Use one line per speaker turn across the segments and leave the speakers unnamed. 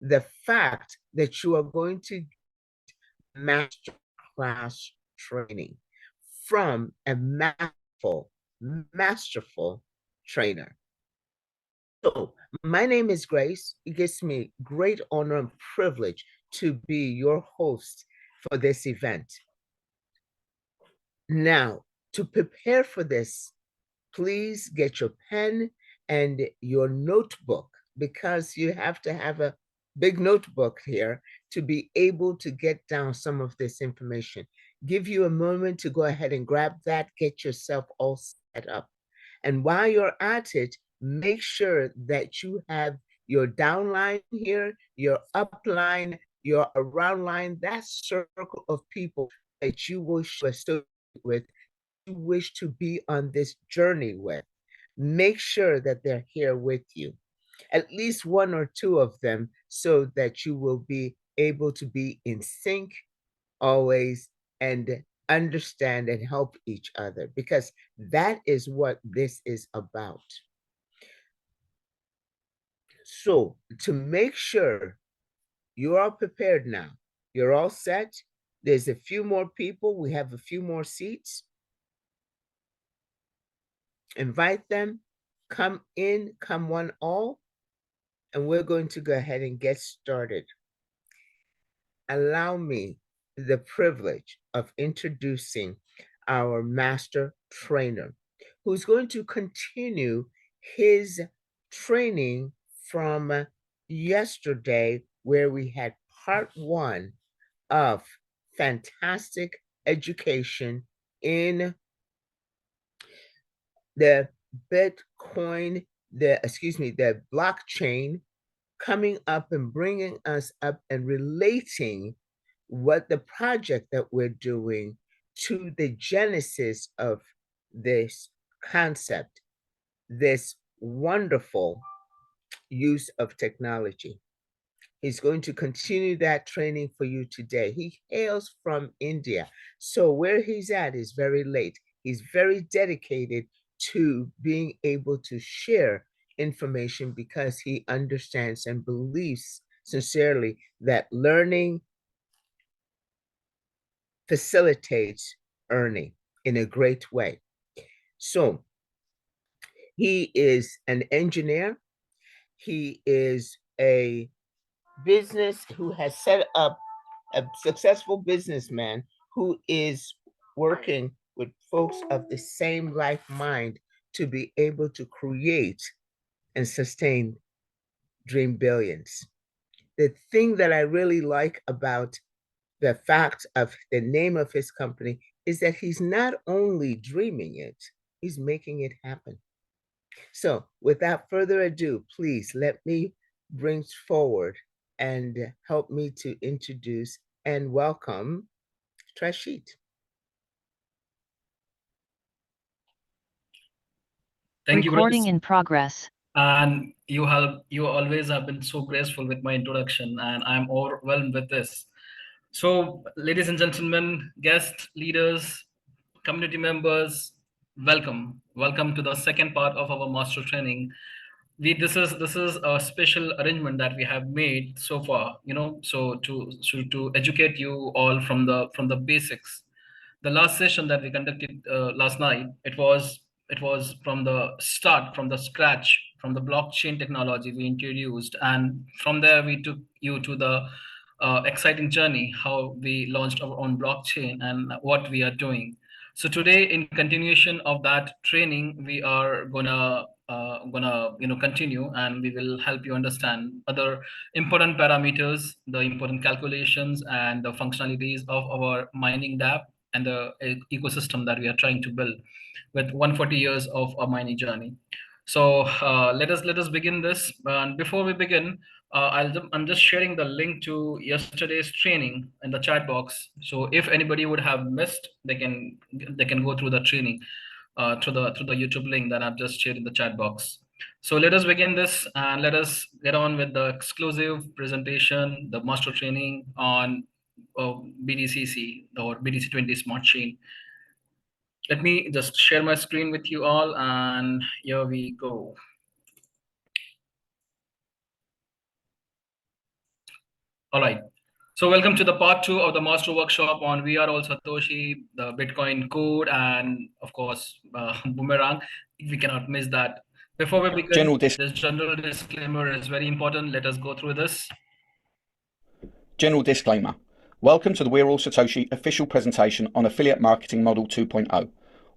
the fact that you are going to master class training from a masterful trainer. So my name is Grace. It gives me great honor and privilege to be your host for this event. Now, to prepare for this, please get your pen and your notebook, because you have to have a big notebook here to be able to get down some of this information. Give you a moment to go ahead and grab that, get yourself all set up. And while you're at it, make sure that you have your down line here, your up line, your around line, that circle of people that you wish to associate with, you wish to be on this journey with. Make sure that they're here with you, at least one or two of them, so that you will be able to be in sync always and understand and help each other, because that is what this is about. So to make sure you are prepared now, you're all set. There's a few more people. We have a few more seats. Invite them, come in, come one all, and we're going to go ahead and get started. Allow me the privilege of introducing our master trainer, who's going to continue his training from yesterday, where we had part one of fantastic education in the Bitcoin, the blockchain, coming up and bringing us up and relating what the project that we're doing to the genesis of this concept, this wonderful use of technology. He's going to continue that training for you today. He hails from India, so where he's at is very late. He's very dedicated to being able to share information, because he understands and believes sincerely that learning facilitates earning in a great way. So he is an engineer. He is a business who has set up a successful businessman who is working with folks of the same like mind to be able to create and sustain dream billions. The thing that I really like about the fact of the name of his company is that he's not only dreaming it, he's making it happen. So without further ado, please let me bring forward and help me to introduce and welcome Trashit.
Thank you,
Recording
Grace.
in progress.
And you always have been so graceful with my introduction, and I'm overwhelmed with this. So, ladies and gentlemen, guests, leaders, community members, welcome to the second part of our master training. This is a special arrangement that we have made so far, so to educate you all from the basics. The last session that we conducted last night, it was from the start, from the scratch, from the blockchain technology we introduced, and from there we took you to the exciting journey how we launched our own blockchain and what we are doing. So today, in continuation of that training, we are gonna continue, and we will help you understand other important parameters, the important calculations, and the functionalities of our mining dApp and the ecosystem that we are trying to build with 140 years of a mining journey. So let us begin this. And before we begin, I'm just sharing the link to yesterday's training in the chat box. So if anybody would have missed, they can go through the training through the YouTube link that I've just shared in the chat box. So let us begin this, and let us get on with the exclusive presentation, the master training on BDCC or BDC20 Smart Chain. Let me just share my screen with you all, and here we go. All right. So welcome to the part two of the master workshop on We Are All Satoshi, the Bitcoin code, and of course, Boomerang. We cannot miss that. Before we begin, this general disclaimer is very important. Let us go through this.
General disclaimer. Welcome to the We're All Satoshi official presentation on Affiliate Marketing Model 2.0.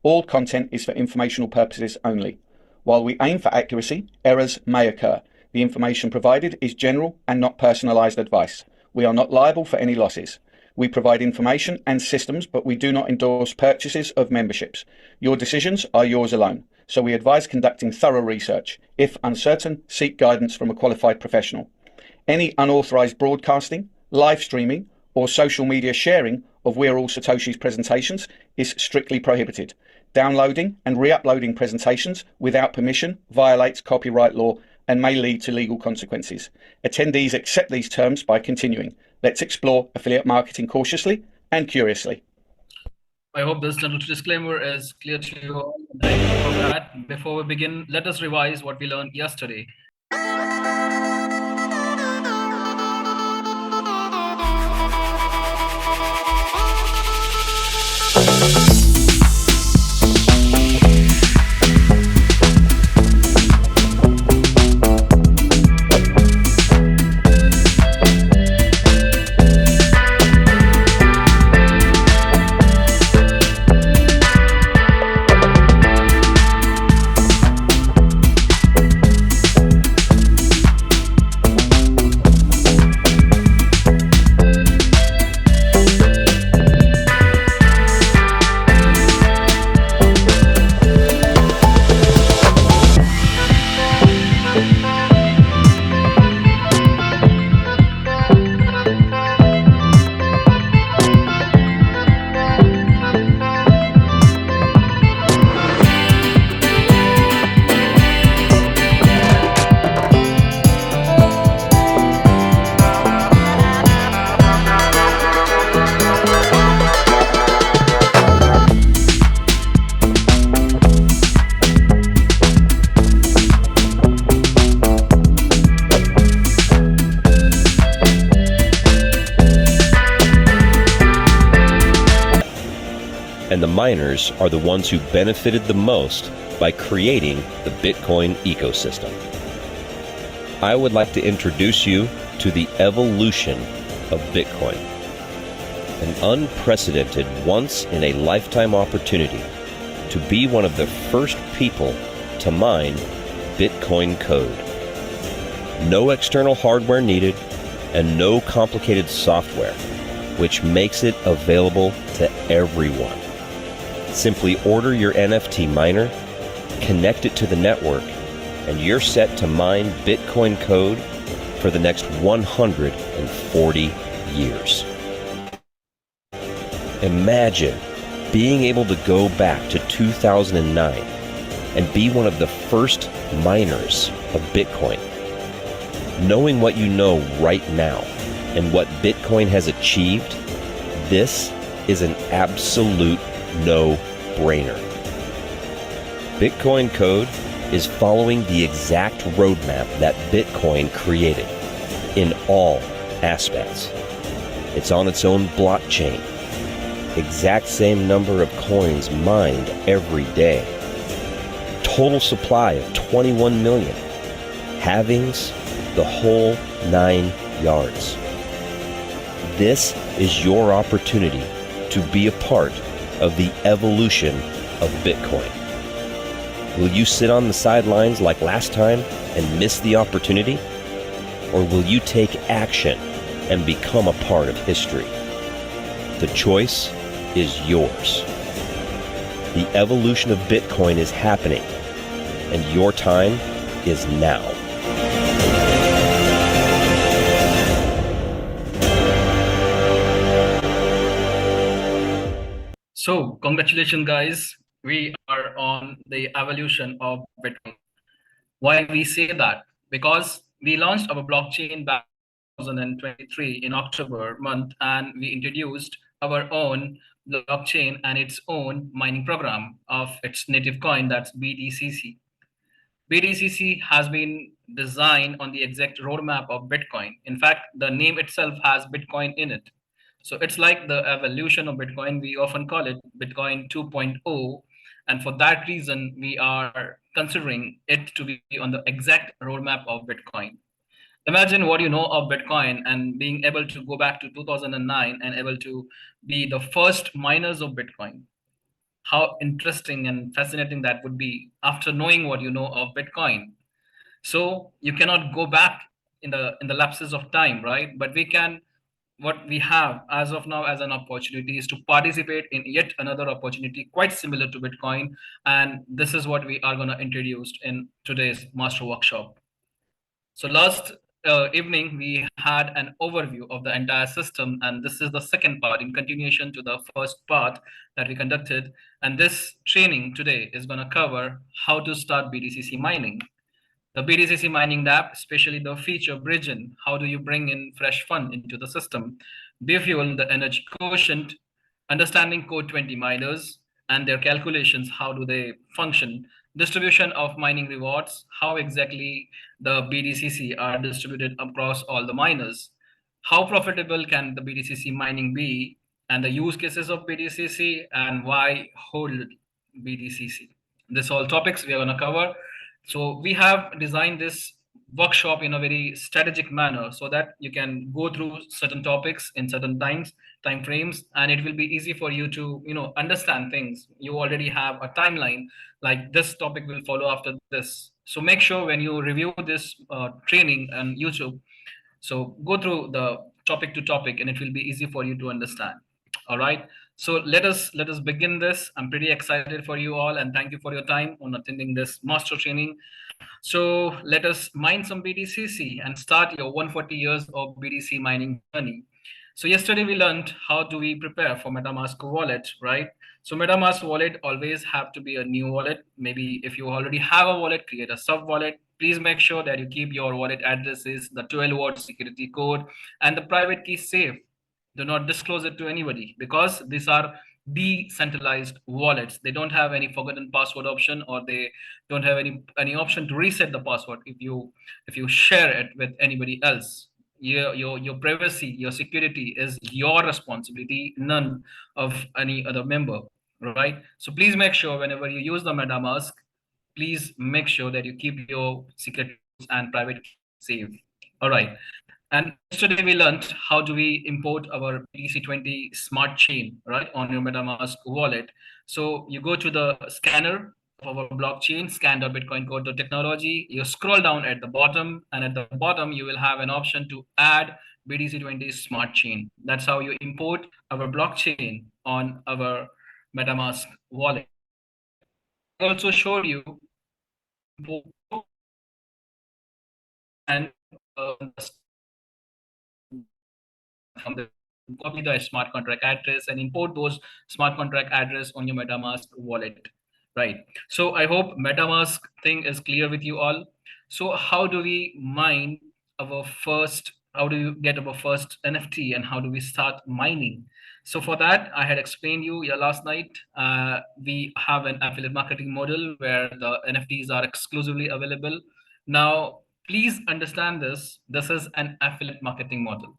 All content is for informational purposes only. While we aim for accuracy, errors may occur. The information provided is general and not personalized advice. We are not liable for any losses. We provide information and systems, but we do not endorse purchases of memberships. Your decisions are yours alone, so we advise conducting thorough research. If uncertain, seek guidance from a qualified professional. Any unauthorized broadcasting, live streaming, or social media sharing of We're All Satoshi's presentations is strictly prohibited. Downloading and re-uploading presentations without permission violates copyright law and may lead to legal consequences. Attendees accept these terms by continuing. Let's explore affiliate marketing cautiously and curiously.
I hope this general disclaimer is clear to you all. For that, before we begin, let us revise what we learned yesterday.
And the miners are the ones who benefited the most by creating the Bitcoin ecosystem. I would like to introduce you to the evolution of Bitcoin, an unprecedented once-in-a-lifetime opportunity to be one of the first people to mine Bitcoin code. No external hardware needed and no complicated software, which makes it available to everyone. Simply order your NFT miner, connect it to the network, and you're set to mine Bitcoin code for the next 140 years. Imagine being able to go back to 2009 and be one of the first miners of Bitcoin. Knowing what you know right now and what Bitcoin has achieved, this is an absolute no-brainer. Bitcoin code is following the exact roadmap that Bitcoin created in all aspects. It's on its own blockchain. Exact same number of coins mined every day. Total supply of 21 million. Halvings, the whole 9 yards. This is your opportunity to be a part of the evolution of Bitcoin. Will you sit on the sidelines like last time and miss the opportunity? Or will you take action and become a part of history? The choice is yours. The evolution of Bitcoin is happening, and your time is now.
So, congratulations, guys. We are on the evolution of Bitcoin. Why we say that? Because we launched our blockchain back in 2023 in October month, and we introduced our own blockchain and its own mining program of its native coin, that's BTCC. BTCC has been design on the exact roadmap of Bitcoin. In fact, the name itself has Bitcoin in it. So it's like the evolution of Bitcoin. We often call it Bitcoin 2.0. And for that reason, we are considering it to be on the exact roadmap of Bitcoin. Imagine what you know of Bitcoin and being able to go back to 2009 and able to be the first miners of Bitcoin. How interesting and fascinating that would be after knowing what you know of Bitcoin. So you cannot go back in the lapses of time, right? But we can, what we have as of now as an opportunity is to participate in yet another opportunity quite similar to Bitcoin. And this is what we are going to introduce in today's master workshop. So last evening, we had an overview of the entire system, and this is the second part in continuation to the first part that we conducted. And this training today is going to cover how to start BTCC mining. The BTCC mining app, especially the feature bridging, how do you bring in fresh fund into the system? Befuel, the energy quotient, understanding code 20 miners and their calculations, how do they function? Distribution of mining rewards, how exactly the BTCC are distributed across all the miners? How profitable can the BTCC mining be? And the use cases of BTCC and why hold BTCC? This all topics we are going to cover. So we have designed this workshop in a very strategic manner so that you can go through certain topics in certain time frames, and it will be easy for you to understand things. You already have a timeline, like this topic will follow after this. So make sure when you review this training on YouTube, so go through the topic to topic and it will be easy for you to understand. All right. So let us begin this. I'm pretty excited for you all, and thank you for your time on attending this master training. So let us mine some BTCC and start your 140 years of BTC mining journey. So yesterday we learned how do we prepare for MetaMask wallet, right? So MetaMask wallet always have to be a new wallet. Maybe if you already have a wallet, create a sub wallet. Please make sure that you keep your wallet addresses, the 12-word security code, and the private key safe. Do not disclose it to anybody because these are decentralized wallets. They don't have any forgotten password option, or they don't have any option to reset the password if you share it with anybody else. Your privacy, your security is your responsibility, none of any other member, right? So please make sure whenever you use the MetaMask, please make sure that you keep your secret and private key safe. All right. And yesterday we learned how do we import our BTC20 smart chain, right, on your MetaMask wallet. So you go to the scanner of our blockchain, scan.bitcoincode.technology. You scroll down at the bottom, and at the bottom you will have an option to add BTC20 smart chain. That's how you import our blockchain on our MetaMask wallet. I also showed you import and from the copy the smart contract address and import those smart contract address on your MetaMask wallet, right? So I hope MetaMask thing is clear with you all. So how do we mine our first, how do you get our first NFT, and how do we start mining? So for that, I had explained you last night, we have an affiliate marketing model where the NFTs are exclusively available. Now, please understand this. This is an affiliate marketing model.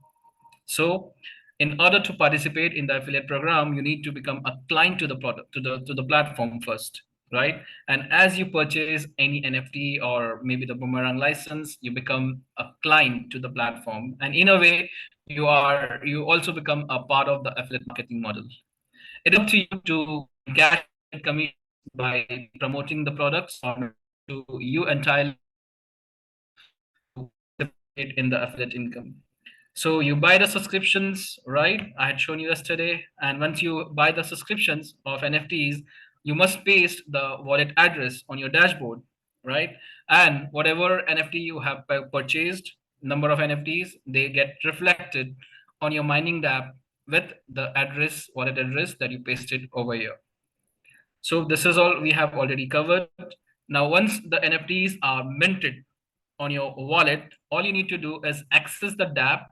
So in order to participate in the affiliate program, you need to become a client to the product, to the platform first, right? And as you purchase any NFT or maybe the Boomerang license, you become a client to the platform. And in a way, you also become a part of the affiliate marketing model. It's up to you to get commission by promoting the products, or to you entirely participate in the affiliate income. So you buy the subscriptions, right? I had shown you yesterday. And once you buy the subscriptions of NFTs, you must paste the wallet address on your dashboard, right? And whatever NFT you have purchased, number of NFTs, they get reflected on your mining app with the address, wallet address that you pasted over here. So this is all we have already covered. Now, once the NFTs are minted on your wallet, all you need to do is access the dApp,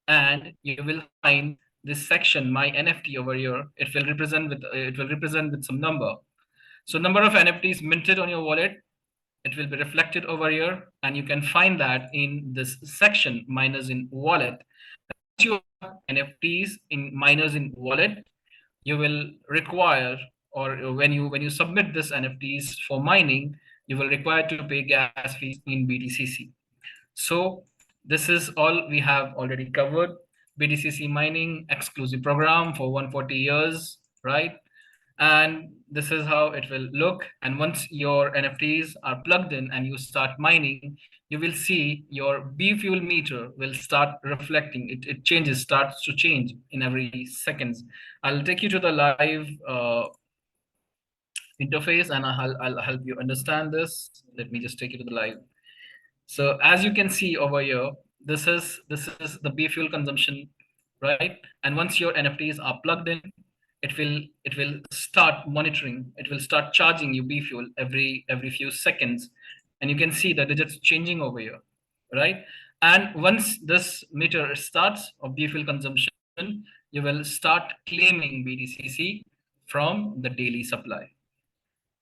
and you will find this section, my NFT over here. It will represent with some number. So number of NFTs minted on your wallet, it will be reflected over here, and you can find that in this section, miners in wallet. Once you have NFTs in miners in wallet, you will require, or when you submit this NFTs for mining, you will require to pay gas fees in BTCC. So this is all we have already covered. BTCC mining exclusive program for 140 years, right? And this is how it will look. And once your NFTs are plugged in and you start mining, you will see your B fuel meter will start reflecting. It changes, starts to change in every seconds. I'll take you to the live interface, and I'll help you understand this. Let me just take you to the live. So as you can see over here, this is the B fuel consumption, right? And once your NFTs are plugged in, it will start monitoring. It will start charging you B fuel every few seconds, and you can see the digits changing over here, right? And once this meter starts of B fuel consumption, you will start claiming BTCC from the daily supply.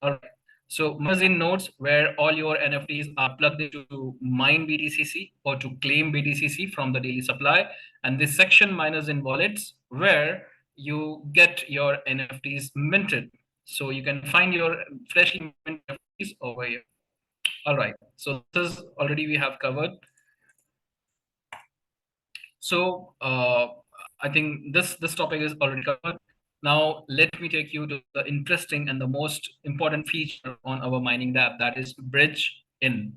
All right. So Mazin nodes where all your NFTs are plugged into mine BTCC or to claim BTCC from the daily supply. And this section miners in wallets where you get your NFTs minted. So you can find your freshly minted NFTs over here. All right. So this is already we have covered. So I think this topic is already covered. Now let me take you to the interesting and the most important feature on our mining dApp, that is bridge in.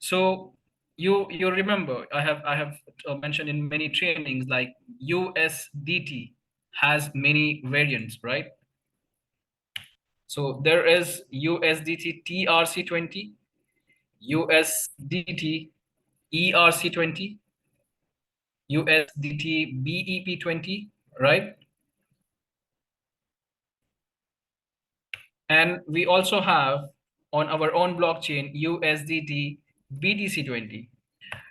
So you remember I have mentioned in many trainings like USDT has many variants, right? So there is USDT TRC20, USDT ERC20, USDT BEP20, right? And we also have on our own blockchain USDT BTC20.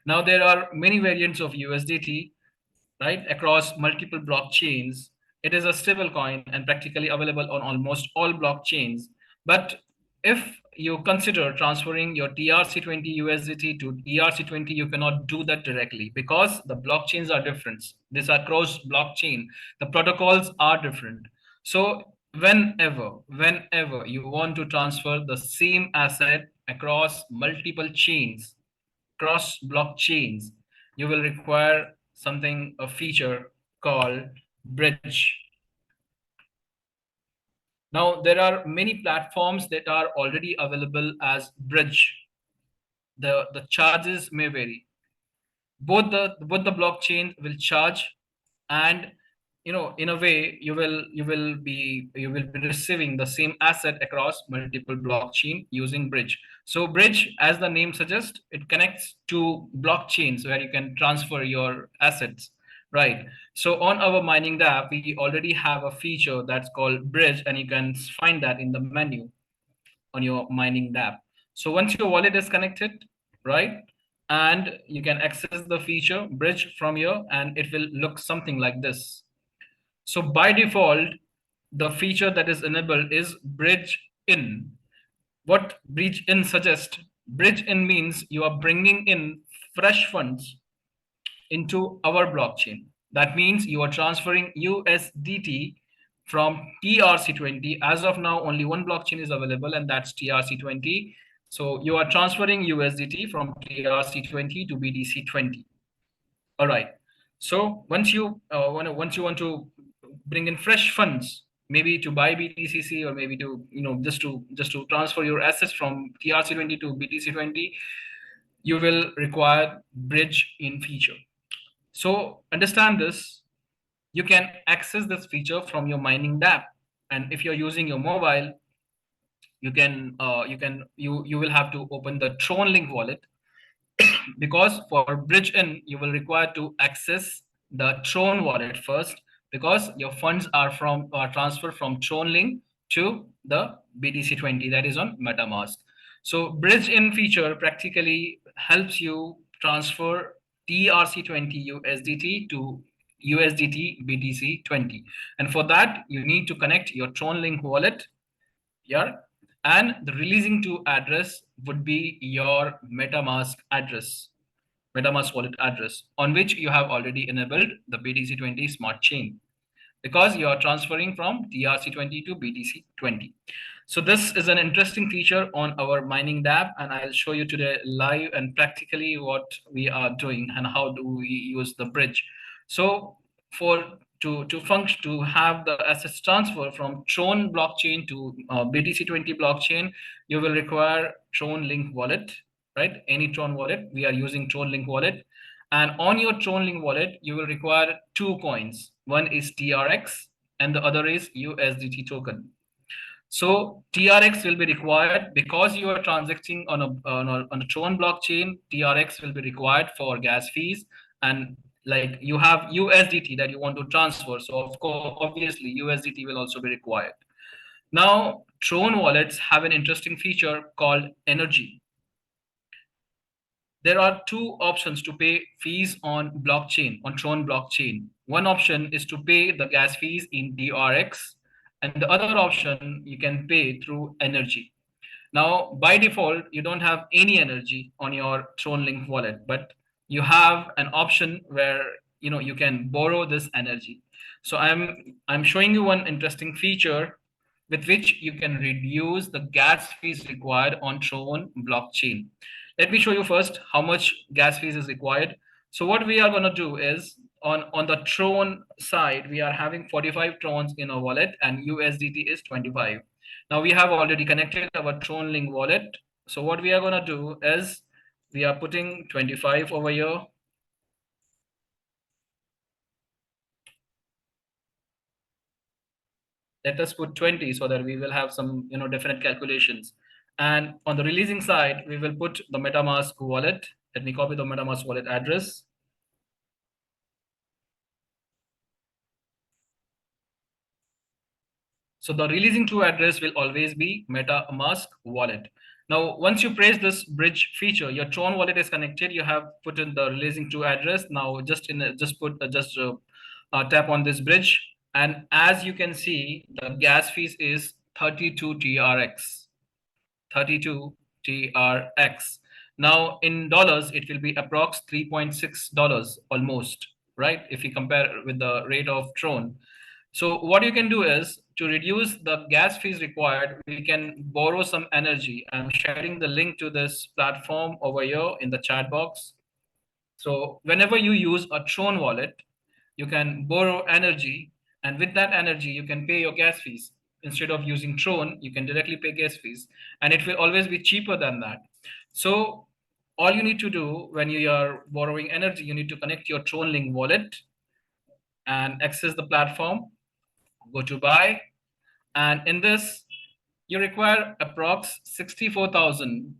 Now there are many variants of USDT, right, across multiple blockchains. It is a stable coin and practically available on almost all blockchains. But if you consider transferring your TRC20 USDT to ERC20, you cannot do that directly because the blockchains are different. These are cross blockchain. The protocols are different. So whenever you want to transfer the same asset across multiple chains, cross blockchains, you will require something, a feature called bridge. Now there are many platforms that are already available as bridge. The charges may vary. Both the blockchains will charge, and in a way you will be receiving the same asset across multiple blockchain using bridge. So bridge, as the name suggests, it connects to blockchains where you can transfer your assets, right? So on our mining dApp we already have a feature that's called bridge, and you can find that in the menu on your mining dApp. So once your wallet is connected, right, and you can access the feature bridge from here, and it will look something like this. So by default, the feature that is enabled is bridge in. What bridge in suggests? Bridge in means you are bringing in fresh funds into our blockchain. That means you are transferring USDT from TRC20. As of now, only one blockchain is available, and that's TRC20. So you are transferring USDT from TRC20 to BTC20. All right. So once you want to bring in fresh funds, maybe to buy BTCC, or maybe to just to transfer your assets from TRC20 to BTC20, you will require bridge in feature. So understand this. You can access this feature from your mining dApp, and if you're using your mobile, you will have to open the Tron Link wallet, because for bridge in you will require to access the Tron wallet first, because your funds are transferred from Tron Link to the BTC20 that is on MetaMask. So bridge in feature practically helps you transfer TRC20 USDT to USDT BTC20, and for that you need to connect your Tron Link wallet here, And the releasing to address would be your MetaMask address, MetaMask wallet address, on which you have already enabled the BTC20 smart chain, because you are transferring from TRC20 to BTC20. So this is an interesting feature on our mining dApp, and I'll show you today live and practically what we are doing and how do we use the bridge. So for to function, to have the assets transfer from Tron blockchain to BTC20 blockchain, you will require Tron Link wallet, right? Any Tron wallet. We are using Tron Link wallet. And on your Tron Link wallet, you will require two coins. One is TRX and the other is USDT token. So TRX will be required because you are transacting on a Tron blockchain. TRX will be required for gas fees, and like you have USDT that you want to transfer. So of course, obviously USDT will also be required. Now, Tron wallets have an interesting feature called energy. There are two options to pay fees on blockchain, on Tron blockchain. One option is to pay the gas fees in DRX, and the other option you can pay through energy. Now, by default, you don't have any energy on your Tron Link wallet, but you have an option where you can borrow this energy. So I'm showing you one interesting feature with which you can reduce the gas fees required on Tron blockchain. Let me show you first how much gas fees is required. So what we are going to do is on the Tron side, we are having 45 Trons in our wallet and USDT is 25. Now we have already connected our Tron Link wallet. So what we are going to do is we are putting 25 over here. Let us put 20 so that we will have some definite calculations. And on the releasing side, we will put the MetaMask wallet. Let me copy the MetaMask wallet address. So the releasing to address will always be MetaMask wallet. Now, once you press this bridge feature, your Tron wallet is connected. You have put in the releasing to address. Now, just tap on this bridge, and as you can see, the gas fees is 32 TRX. 32 TRX. Now, in dollars, it will be approx $3.6 almost, right? If you compare with the rate of Tron. So what you can do is to reduce the gas fees required, we can borrow some energy. I'm sharing the link to this platform over here in the chat box. So whenever you use a Tron wallet, you can borrow energy, and with that energy, you can pay your gas fees. Instead of using Tron, you can directly pay gas fees, and it will always be cheaper than that. So all you need to do when you are borrowing energy, you need to connect your Tron Link wallet and access the platform. Go to buy, and in this you require approx 64,000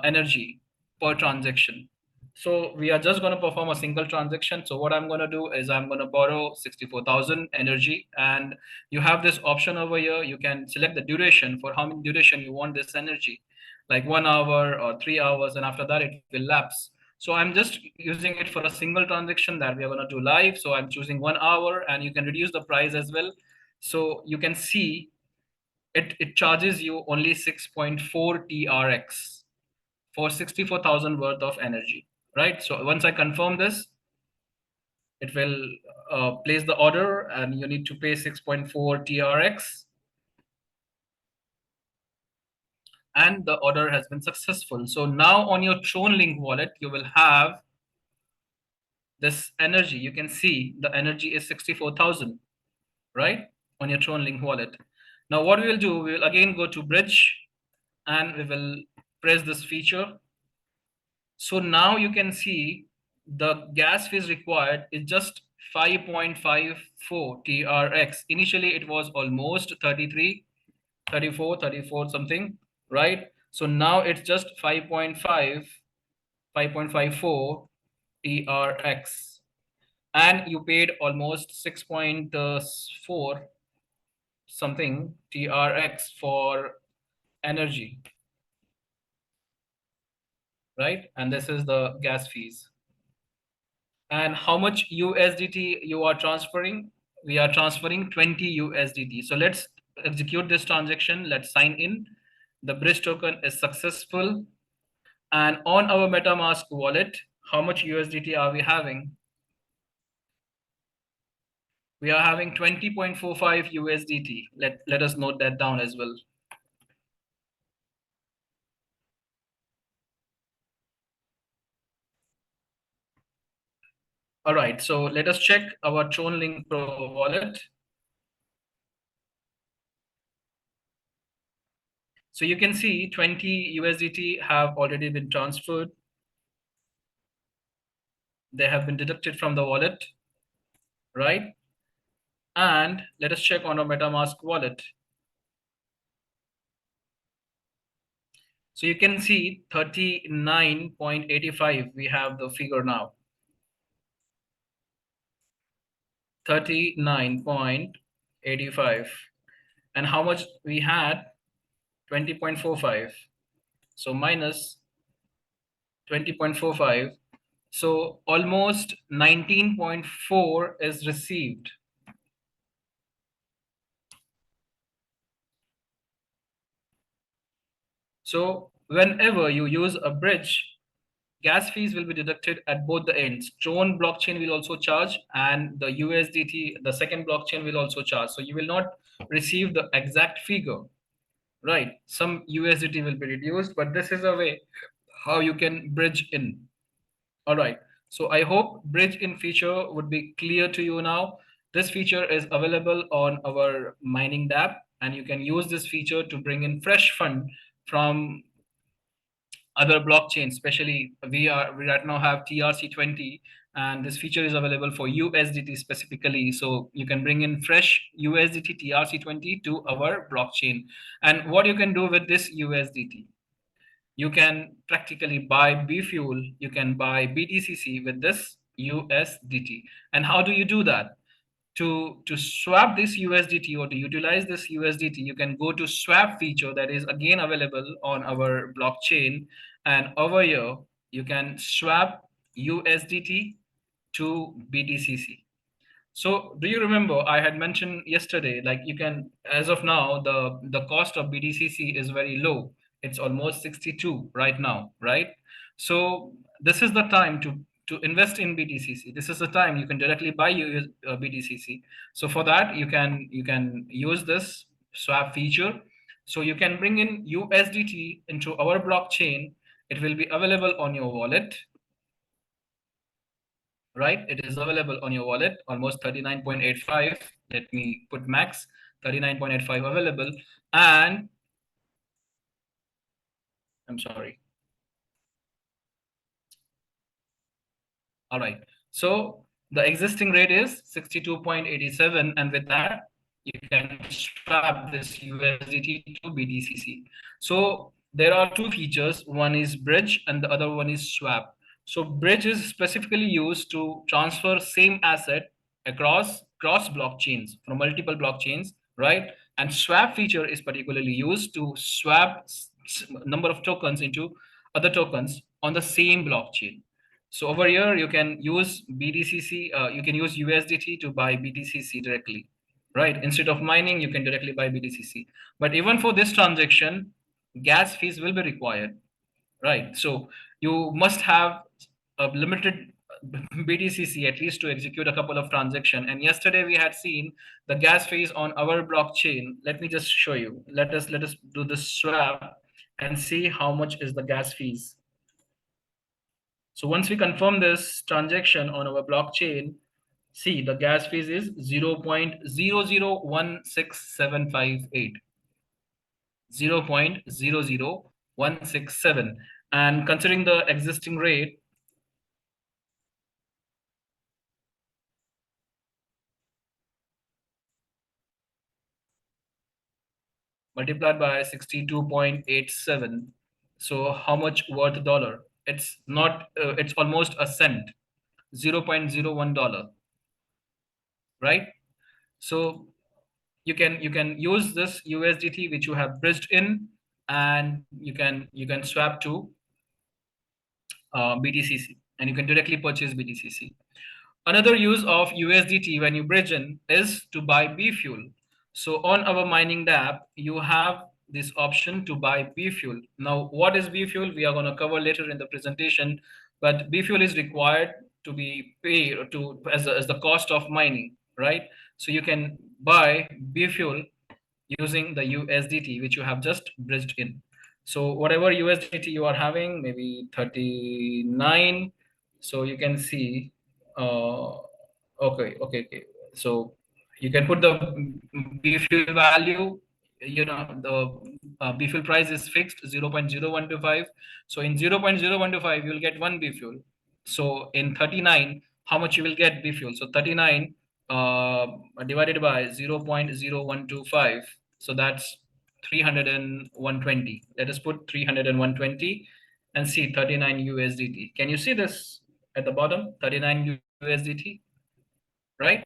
energy per transaction. So we are just going to perform a single transaction. So what I'm going to do is I'm going to borrow 64,000 energy, and you have this option over here. You can select the duration for how many duration you want this energy, like 1 hour or 3 hours, and after that it will lapse. So I'm just using it for a single transaction that we are going to do live. So I'm choosing 1 hour, and you can reduce the price as well. So you can see it charges you only 6.4 TRX for 64,000 worth of energy, right? So once I confirm this, it will place the order, and you need to pay 6.4 TRX. And the order has been successful. So now on your Tron Link wallet, you will have this energy. You can see the energy is 64,000, right? On your Tron Link wallet. Now what we will do, we will again go to bridge, and we will press this feature. So now you can see the gas fees required is just 5.54 TRX. Initially, it was almost 33, 34 something, right? So now it's just 5.54 TRX. And you paid almost 6.4 something TRX for energy, right? And this is the gas fees. And how much USDT you are transferring? We are transferring 20 USDT. So let's execute this transaction. Let's sign in. The bridge token is successful. And on our MetaMask wallet, how much USDT are we having? We are having 20.45 USDT. Let us note that down as well. All right, so let us check our Chainlink Pro wallet. So you can see 20 USDT have already been transferred. They have been deducted from the wallet, right? And let us check on our MetaMask wallet. So you can see 39.85, we have the figure now. 39.85. And how much we had? 20.45. So minus 20.45. So almost 19.4 is received. So whenever you use a bridge, gas fees will be deducted at both the ends. Tron blockchain will also charge, and the USDT, the second blockchain, will also charge. So you will not receive the exact figure, right? Some USDT will be reduced, but this is a way how you can bridge in. All right. So I hope bridge in feature would be clear to you now. This feature is available on our mining dApp, and you can use this feature to bring in fresh fund from other blockchains. Especially we right now have TRC20, and this feature is available for USDT specifically. So you can bring in fresh USDT TRC20 to our blockchain. And what you can do with this USDT? You can practically buy B fuel, you can buy BTCC with this USDT. And how do you do that? To swap this USDT or to utilize this USDT, you can go to swap feature that is again available on our blockchain. And over here, you can swap USDT to BTCC. So do you remember I had mentioned yesterday, like you can, as of now, the cost of BTCC is very low. It's almost 62 right now, right? So this is the time to invest in BTCC. This is the time you can directly buy BTCC. So for that, you can use this swap feature. So you can bring in USDT into our blockchain. It will be available on your wallet, right? It is available on your wallet, almost 39.85. Let me put max, 39.85 available. And I'm sorry. All right. So the existing rate is 62.87. And with that, you can swap this USDT to BTCC. So there are two features. One is bridge and the other one is swap. So bridge is specifically used to transfer same asset across cross blockchains from multiple blockchains, right? And swap feature is particularly used to swap number of tokens into other tokens on the same blockchain. So over here, you can use BTCC, you can use USDT to buy BTCC directly, right? Instead of mining, you can directly buy BTCC. But even for this transaction, gas fees will be required, right? So you must have a limited BTCC at least to execute a couple of transactions. And yesterday we had seen the gas fees on our blockchain. Let me just show you. Let us do the swap and see how much is the gas fees. So once we confirm this transaction on our blockchain, see the gas fees is 0.0016758. 0.00167. And considering the existing rate, multiplied by 62.87. So how much worth dollar? It's not, it's almost a cent, $0.01, right? So you can use this USDT which you have bridged in, and you can swap to BTCC, and you can directly purchase BTCC. Another use of USDT when you bridge in is to buy B fuel. So on our mining dApp, you have this option to buy B fuel. Now, what is B fuel? We are going to cover later in the presentation, but B fuel is required to be paid to as the cost of mining, right? So you can buy B fuel using the USDT, which you have just bridged in. So whatever USDT you are having, maybe 39. So you can see, okay. So you can put the B fuel value. The B fuel price is fixed 0.0125. So in 0.0125, you'll get one B fuel. So in 39, how much you will get B fuel? So 39 uh, divided by 0.0125, so that's 300 and 120. Let us put 300 and 120 and see 39 USDT. Can you see this at the bottom? 39 USDT, right?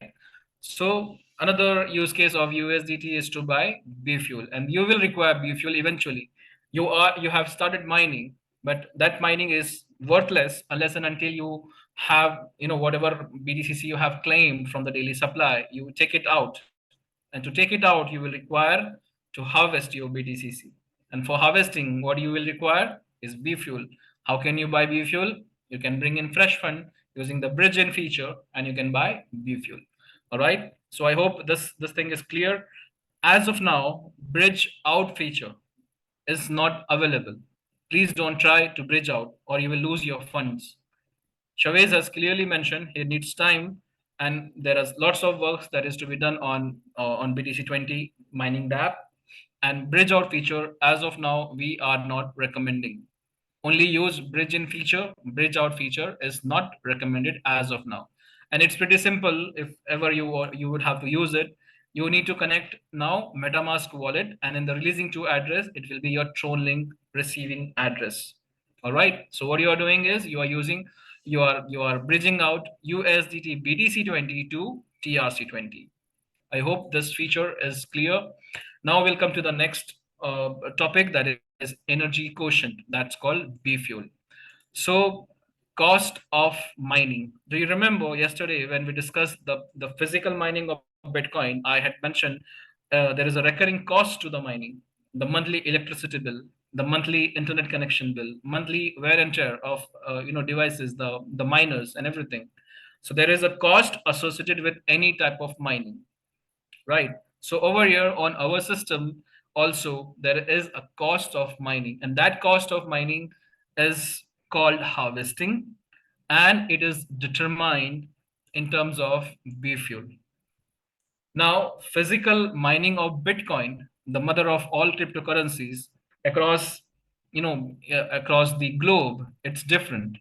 So another use case of USDT is to buy B fuel, and you will require B fuel eventually. You have started mining, but that mining is worthless unless and until you have, whatever BDCC you have claimed from the daily supply, you take it out. And to take it out, you will require to harvest your BDCC. And for harvesting, what you will require is B fuel. How can you buy B fuel? You can bring in fresh fund using the bridge in feature, and you can buy B fuel. All right. So I hope this thing is clear. As of now, bridge out feature is not available. Please don't try to bridge out or you will lose your funds. Chavez has clearly mentioned he needs time, and there is lots of work that is to be done on BTC20 mining DApp, and bridge out feature. As of now, we are not recommending. Only use bridge in feature. Bridge out feature is not recommended as of now, and it's pretty simple. If ever you would have to use it, you need to connect now MetaMask wallet, and in the releasing to address, it will be your Tron link receiving address. All right. So what you are doing is you are bridging out USDT BTC20 to TRC20. I hope this feature is clear. Now we'll come to the next topic, that is energy quotient. That's called B fuel. So cost of mining. Do you remember yesterday when we discussed the physical mining of Bitcoin? I had mentioned there is a recurring cost to the mining, the monthly electricity bill, the monthly internet connection bill, monthly wear and tear of devices, the miners and everything. So there is a cost associated with any type of mining, right? So over here on our system also there is a cost of mining, and that cost of mining is called harvesting, and it is determined in terms of B fuel. Now physical mining of Bitcoin, the mother of all cryptocurrencies, across across the globe, it's different.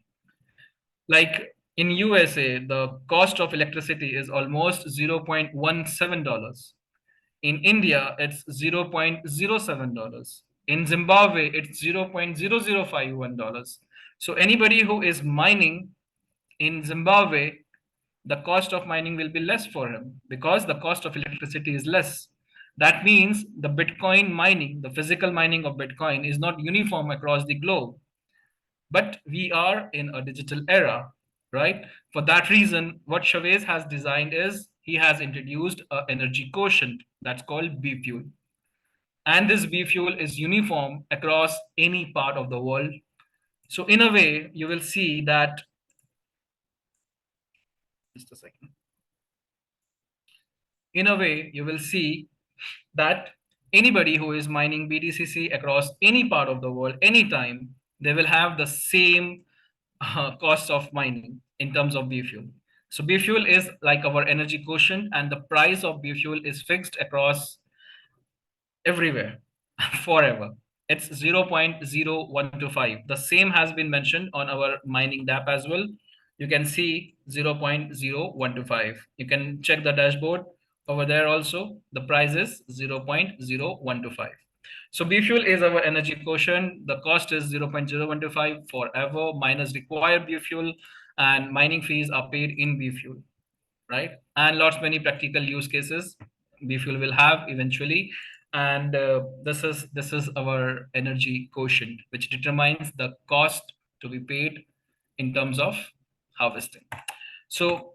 Like in USA, the cost of electricity is almost $0.17. In India, it's $0.07. In Zimbabwe, it's $0.0051. So anybody who is mining in Zimbabwe, the cost of mining will be less for him because the cost of electricity is less. That means the Bitcoin mining, the physical mining of Bitcoin, is not uniform across the globe. But we are in a digital era, right? For that reason, what Chavez has designed is he has introduced an energy quotient that's called B fuel. And this B fuel is uniform across any part of the world. So in a way, you will see that, just a second. In a way, you will see that anybody who is mining BTCC across any part of the world, anytime, they will have the same cost of mining in terms of B fuel. So B fuel is like our energy quotient, and the price of B fuel is fixed across everywhere forever. It's 0.0125. The same has been mentioned on our mining DApp as well. You can see 0.0125. You can check the dashboard over there also. The price is 0.0125. So B fuel is our energy quotient. The cost is 0.0125 forever. Miners require B fuel, and mining fees are paid in B fuel, right? And lots many practical use cases B fuel will have eventually. And this is our energy quotient, which determines the cost to be paid in terms of harvesting. So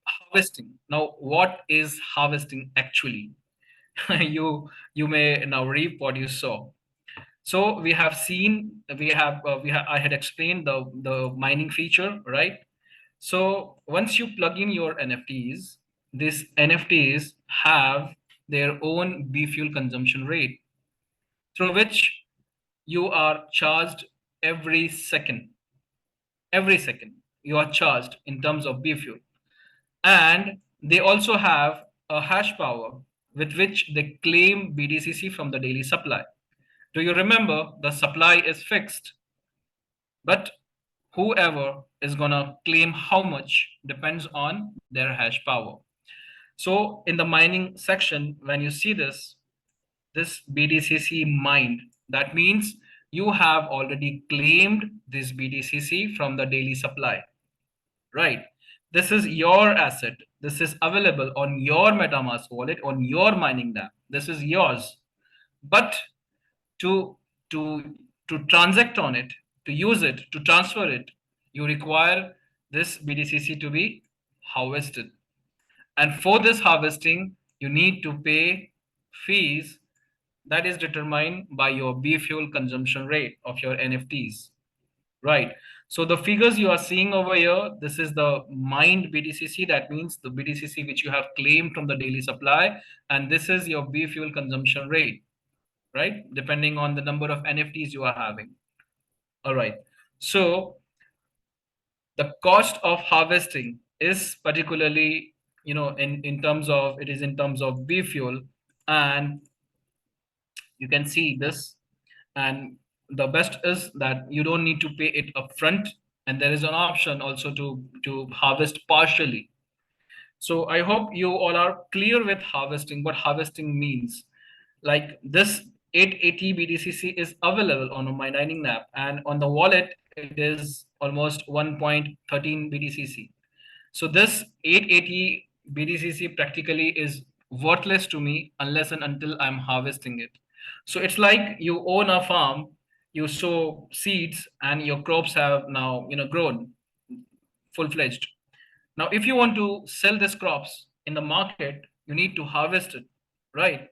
harvesting. Now, what is harvesting actually? you may now reap what you sow. So we have seen, I had explained the mining feature, right? So once you plug in your NFTs, these NFTs have their own B fuel consumption rate, through which you are charged every second. Every second you are charged in terms of B fuel, and they also have a hash power with which they claim BDCC from the daily supply. Do you remember the supply is fixed, but whoever is going to claim how much depends on their hash power. So in the mining section, when you see this BDCC mined, that means you have already claimed this BDCC from the daily supply, right? This is your asset. This is available on your MetaMask wallet, on your mining dApp. This is yours. But to to to transact on it, to use it, to transfer it, you require this BDCC to be harvested. And for this harvesting, you need to pay fees that is determined by your B fuel consumption rate of your NFTs. Right. So the figures you are seeing over here, this is the mined BDCC. That means the BDCC which you have claimed from the daily supply. And this is your B fuel consumption rate, right? Depending on the number of NFTs you are having. All right. So the cost of harvesting is particularly, in terms of, it is in terms of B fuel. And you can see this, and the best is that you don't need to pay it upfront, and there is an option also to harvest partially. So I hope you all are clear with harvesting, what harvesting means. Like this 880 BDCC is available on my mining app, and on the wallet it is almost 1.13 BDCC. So this 880 BDCC practically is worthless to me unless and until I'm harvesting it. So it's like you own a farm, you sow seeds, and your crops have now grown full-fledged. Now, if you want to sell these crops in the market, you need to harvest it, right?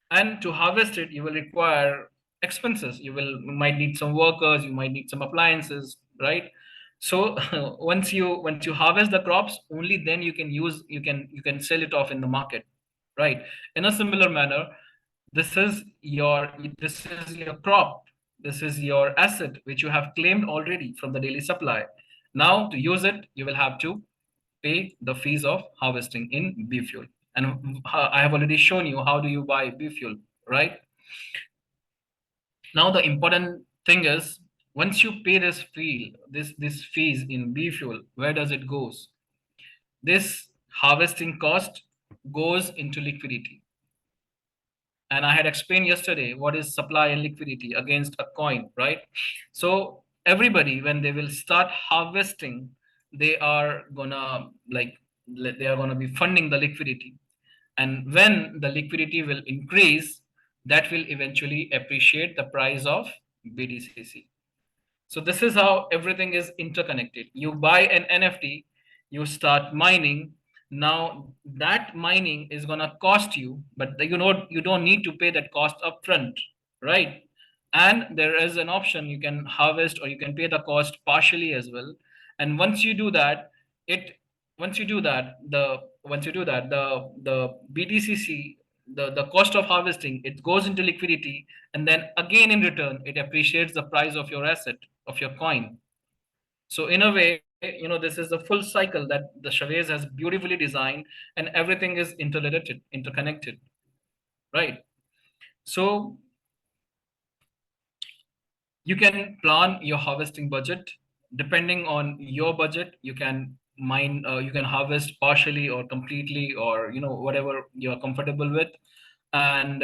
And to harvest it, you will require expenses. You might need some workers, you might need some appliances, right? So once you harvest the crops, only then you can sell it off in the market, right? In a similar manner, this is your crop, this is your asset which you have claimed already from the daily supply. Now to use it, you will have to pay the fees of harvesting in B fuel. And I have already shown you how do you buy B fuel, right? Now the important thing is, once you pay this fees in B fuel, where does it goes? This harvesting cost goes into liquidity. And I had explained yesterday what is supply and liquidity against a coin, right? So everybody, when they will start harvesting, they are gonna be funding the liquidity. And when the liquidity will increase, that will eventually appreciate the price of BDCC. So this is how everything is interconnected. You buy an NFT, you start mining. Now that mining is gonna cost you, but you don't need to pay that cost upfront, right? And there is an option, you can harvest or you can pay the cost partially as well. And once you do that, it once you do that, the BDCC, the cost of harvesting, it goes into liquidity, and then again in return it appreciates the price of your asset, of your coin. So in a way, this is the full cycle that the Chavez has beautifully designed, and everything is interrelated, interconnected, right? So you can plan your harvesting budget. Depending on your budget, you can you can harvest partially or completely, or whatever you're comfortable with. And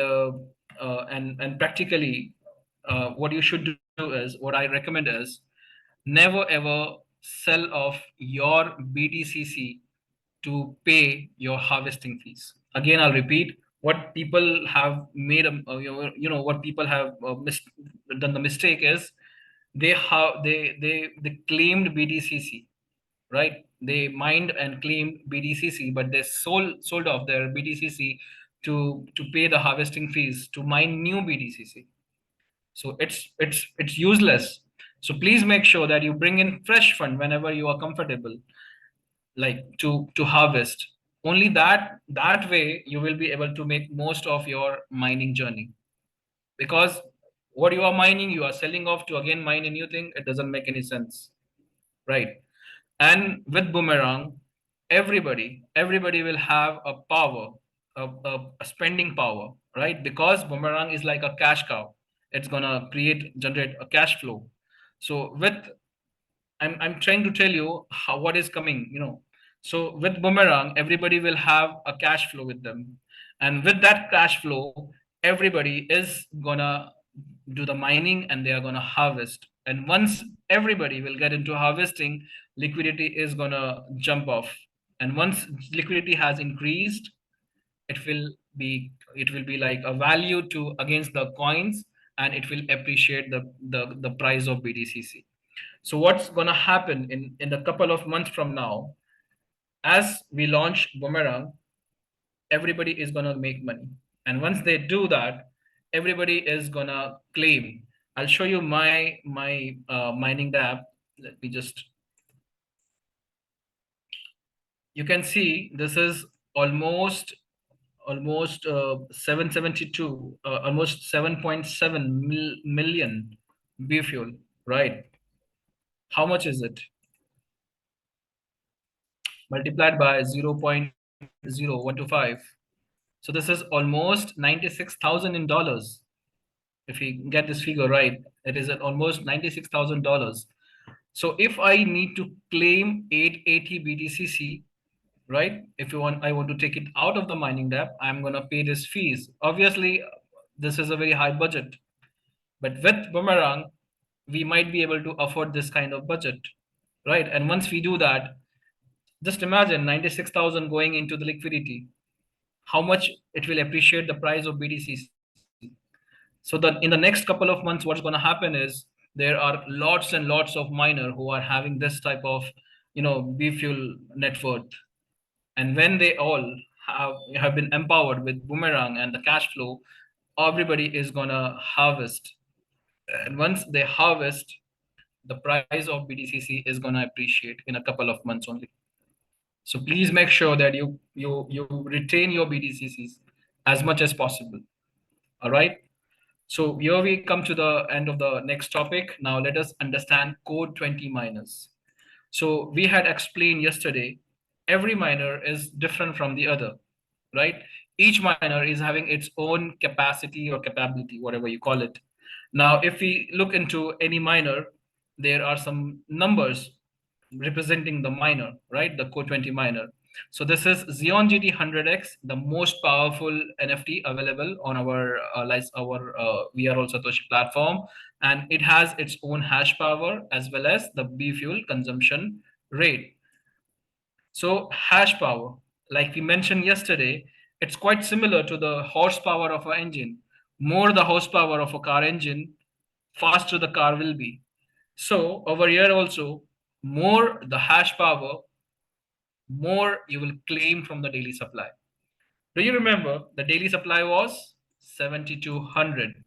practically, what you should do is, what I recommend is, never ever sell off your BDCC to pay your harvesting fees. Again, I'll repeat, what people have made what people have done the mistake is, they claimed BDCC, right? They mined and claimed BDCC, but they sold off their BDCC to pay the harvesting fees to mine new BDCC. So it's useless. So please make sure that you bring in fresh fund whenever you are comfortable, like to harvest. Only that way you will be able to make most of your mining journey. Because what you are mining, you are selling off to again mine a new thing. It doesn't make any sense, right? And with Boomerang, everybody will have a power, a spending power, right? Because Boomerang is like a cash cow. It's gonna generate a cash flow. So with I'm trying to tell you how what is coming, So with Boomerang, everybody will have a cash flow with them. And with that cash flow, everybody is gonna do the mining and they are gonna harvest. And once everybody will get into harvesting, liquidity is gonna jump off. And once liquidity has increased, it will it will be like a value to against the coins, and it will appreciate the price of BDCC. So what's going to happen in a couple of months from now, as we launch Boomerang, everybody is going to make money. And once they do that, everybody is going to claim. I'll show you my mining app. Let me just, you can see this is almost 772, almost 7.7 million B fuel, right? How much is it? Multiplied by 0.0125. So this is almost 96,000 in dollars. If we get this figure right, it is at almost $96,000. So if I need to claim 880 BTCC, right? If I want to take it out of the mining app, I'm gonna pay this fees. Obviously, this is a very high budget, but with Boomerang, we might be able to afford this kind of budget, right? And once we do that, just imagine 96,000 going into the liquidity, how much it will appreciate the price of BDCC. So that in the next couple of months, what's going to happen is there are lots and lots of miner who are having this type of, B fuel net worth. And when they all have been empowered with Boomerang and the cash flow, everybody is going to harvest. And once they harvest, the price of BDCC is going to appreciate in a couple of months only. So please make sure that you retain your BDCCs as much as possible. All right. So here we come to the end of the next topic. Now let us understand code 20 miners. So we had explained yesterday, every miner is different from the other, right? Each miner is having its own capacity or capability, whatever you call it. Now, if we look into any miner, there are some numbers representing the miner, right? The code 20 miner. So this is Xeon GT 100X, the most powerful NFT available on our We Are All Satoshi platform, and it has its own hash power as well as the B fuel consumption rate. So hash power, like we mentioned yesterday, it's quite similar to the horsepower of an engine. More the horsepower of a car engine, faster the car will be. So over here also, more the hash power, more you will claim from the daily supply. Do you remember the daily supply was 7,200,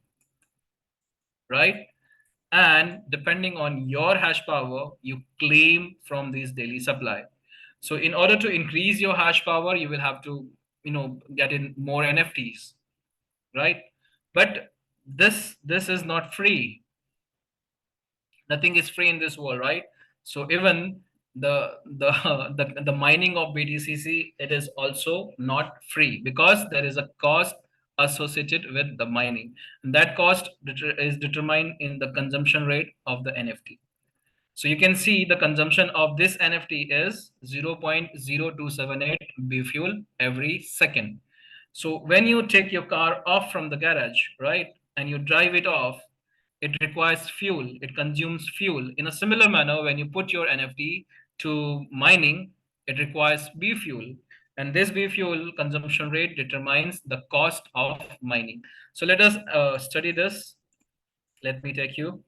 right? And depending on your hash power, you claim from this daily supply. So in order to increase your hash power, you will have to, get in more NFTs, right? But this is not free. Nothing is free in this world, right? So even the mining of BTCC, it is also not free because there is a cost associated with the mining, and that cost is determined in the consumption rate of the NFT. So you can see the consumption of this NFT is 0.0278 B fuel every second. So when you take your car off from the garage, right, and you drive it off, it requires fuel, it consumes fuel. In a similar manner, when you put your NFT to mining, it requires B fuel. And this B fuel consumption rate determines the cost of mining. So let us study this. Let me take you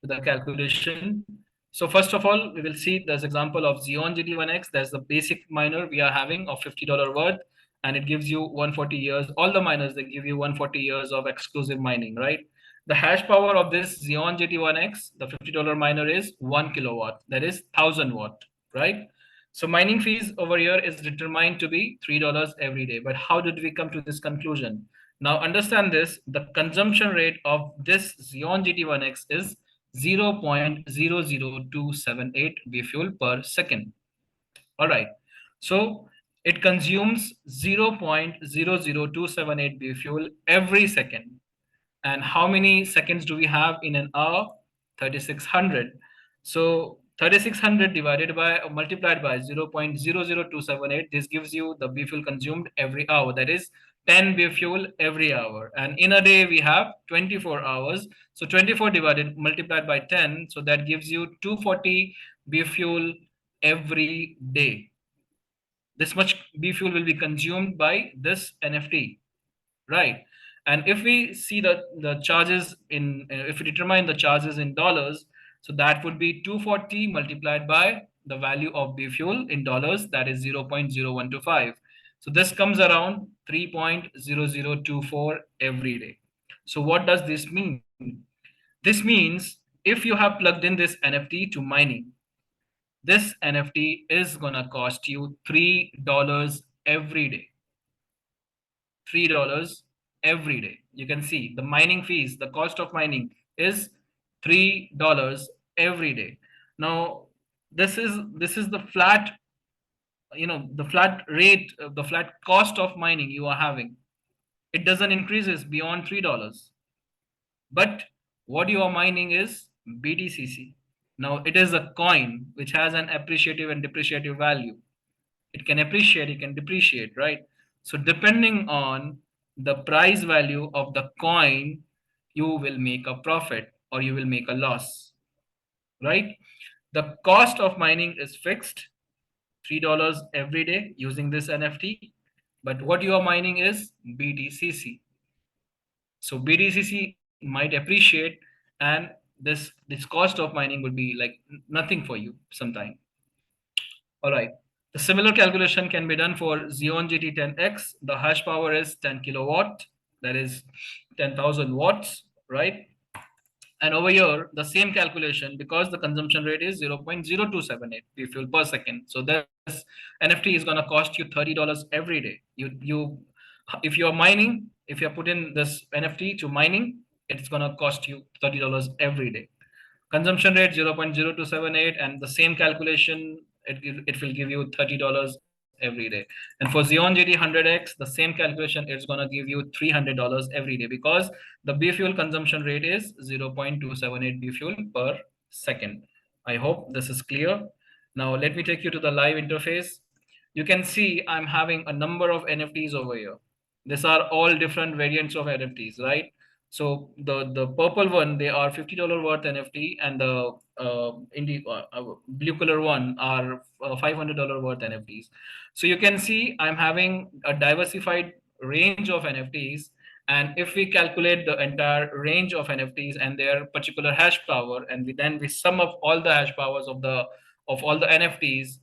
to the calculation. So first of all, we will see there's example of Xeon GT1X. There's the basic miner we are having of $50 worth. and it gives you 140 years. All the miners, they give you 140 years of exclusive mining, right? The hash power of this Xeon GT1X, the $50 miner, is 1 kilowatt. That is 1,000 watt, right? So mining fees over here is determined to be $3 every day. But how did we come to this conclusion? Now understand this, the consumption rate of this Xeon GT1X is 0.00278 B fuel per second. All right. So it consumes 0.00278 B fuel every second. And how many seconds do we have in an hour? 3600. So 3600 divided by or multiplied by 0.00278, this gives you the B fuel consumed every hour. That is 10 B fuel every hour. And in a day we have 24 hours. So 24 divided multiplied by 10, so that gives you 240 B fuel every day. This much B fuel will be consumed by this NFT, right? And if we see the charges in, if we determine the charges in dollars, so that would be 240 multiplied by the value of B fuel in dollars, that is 0.0125. So this comes around 3.0024 every day. So what does this mean? This means if you have plugged in this NFT to mining, this NFT is gonna cost you $3 every day. $3 every day. You can see the mining fees, the cost of mining is $3 every day. Now, this is the flat, the flat rate, the flat cost of mining you are having. It doesn't increases beyond $3. But what you are mining is BTCC. Now, it is a coin which has an appreciative and depreciative value. It can appreciate, it can depreciate, right? So depending on the price value of the coin, you will make a profit or you will make a loss, right? The cost of mining is fixed, $3 every day using this NFT. But what you are mining is BTCC. So BTCC might appreciate, and this cost of mining would be like nothing for you sometime. All right. The similar calculation can be done for Xeon GT10X. The hash power is 10 kilowatt, that is 10,000 watts, right? And over here, the same calculation, because the consumption rate is 0.0278 B fuel per second. So this NFT is going to cost you $30 every day. If you're mining, if you put in this NFT to mining, it's going to cost you $30 every day. Consumption rate 0.0278, and the same calculation, it will give you $30 every day. And for Xeon GT100X, the same calculation, it's going to give you $300 every day, because the B fuel consumption rate is 0.278 B fuel per second. I hope this is clear. Now let me take you to the live interface. You can see I'm having a number of NFTs over here. These are all different variants of NFTs, right? So the purple one, they are $50 worth NFT, and the blue color one are $500 worth NFTs. So you can see I'm having a diversified range of NFTs, and if we calculate the entire range of NFTs and their particular hash power, and then we sum up all the hash powers of all the NFTs,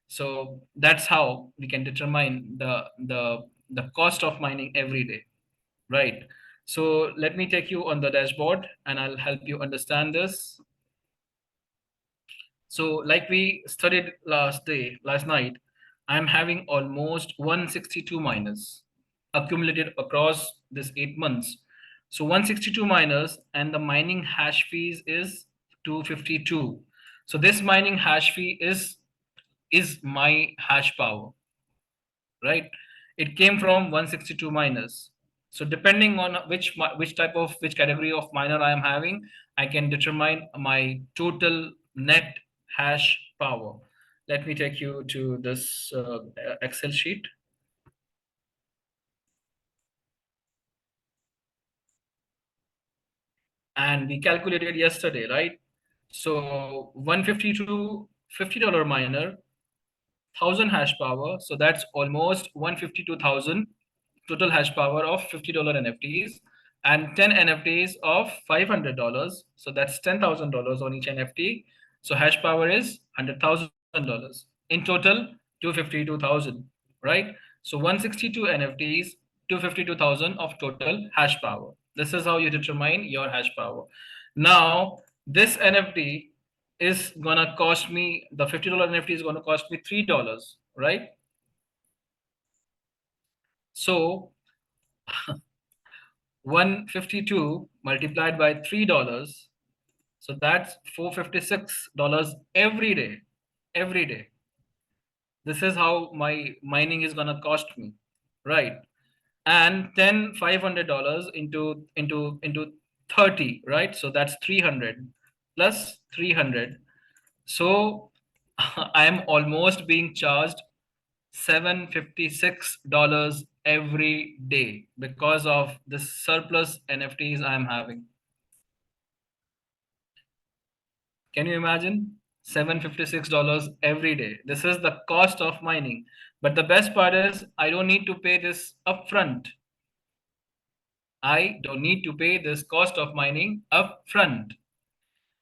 so that's how we can determine the cost of mining every day, right? So let me take you on the dashboard and I'll help you understand this. So like we studied last night, I'm having almost 162 miners accumulated across this 8 months. So 162 miners, and the mining hash fees is 252. So this mining hash fee is my hash power, right? It came from 162 miners. So depending on which category of miner I am having, I can determine my total net hash power. Let me take you to this Excel sheet. And we calculated yesterday, right? So 152 $50 miner, 1,000 hash power. So that's almost 152,000 total hash power of $50 NFTs, and 10 NFTs of $500. So that's $10,000 on each NFT. So hash power is $100,000. In total, 252,000, right? So 162 NFTs, 252,000 of total hash power. This is how you determine your hash power. Now, this NFT is gonna cost me, the $50 NFT is gonna cost me $3, right? So 152 multiplied by $3, so that's $456 every day. Every day. This is how my mining is gonna cost me, right? And then $500 into 30, right? So that's 300 plus 300. So I'm almost being charged $756 every day because of this surplus NFTs I'm having. Can you imagine? $756 every day. This is the cost of mining. But the best part is I don't need to pay this upfront. I don't need to pay this cost of mining upfront.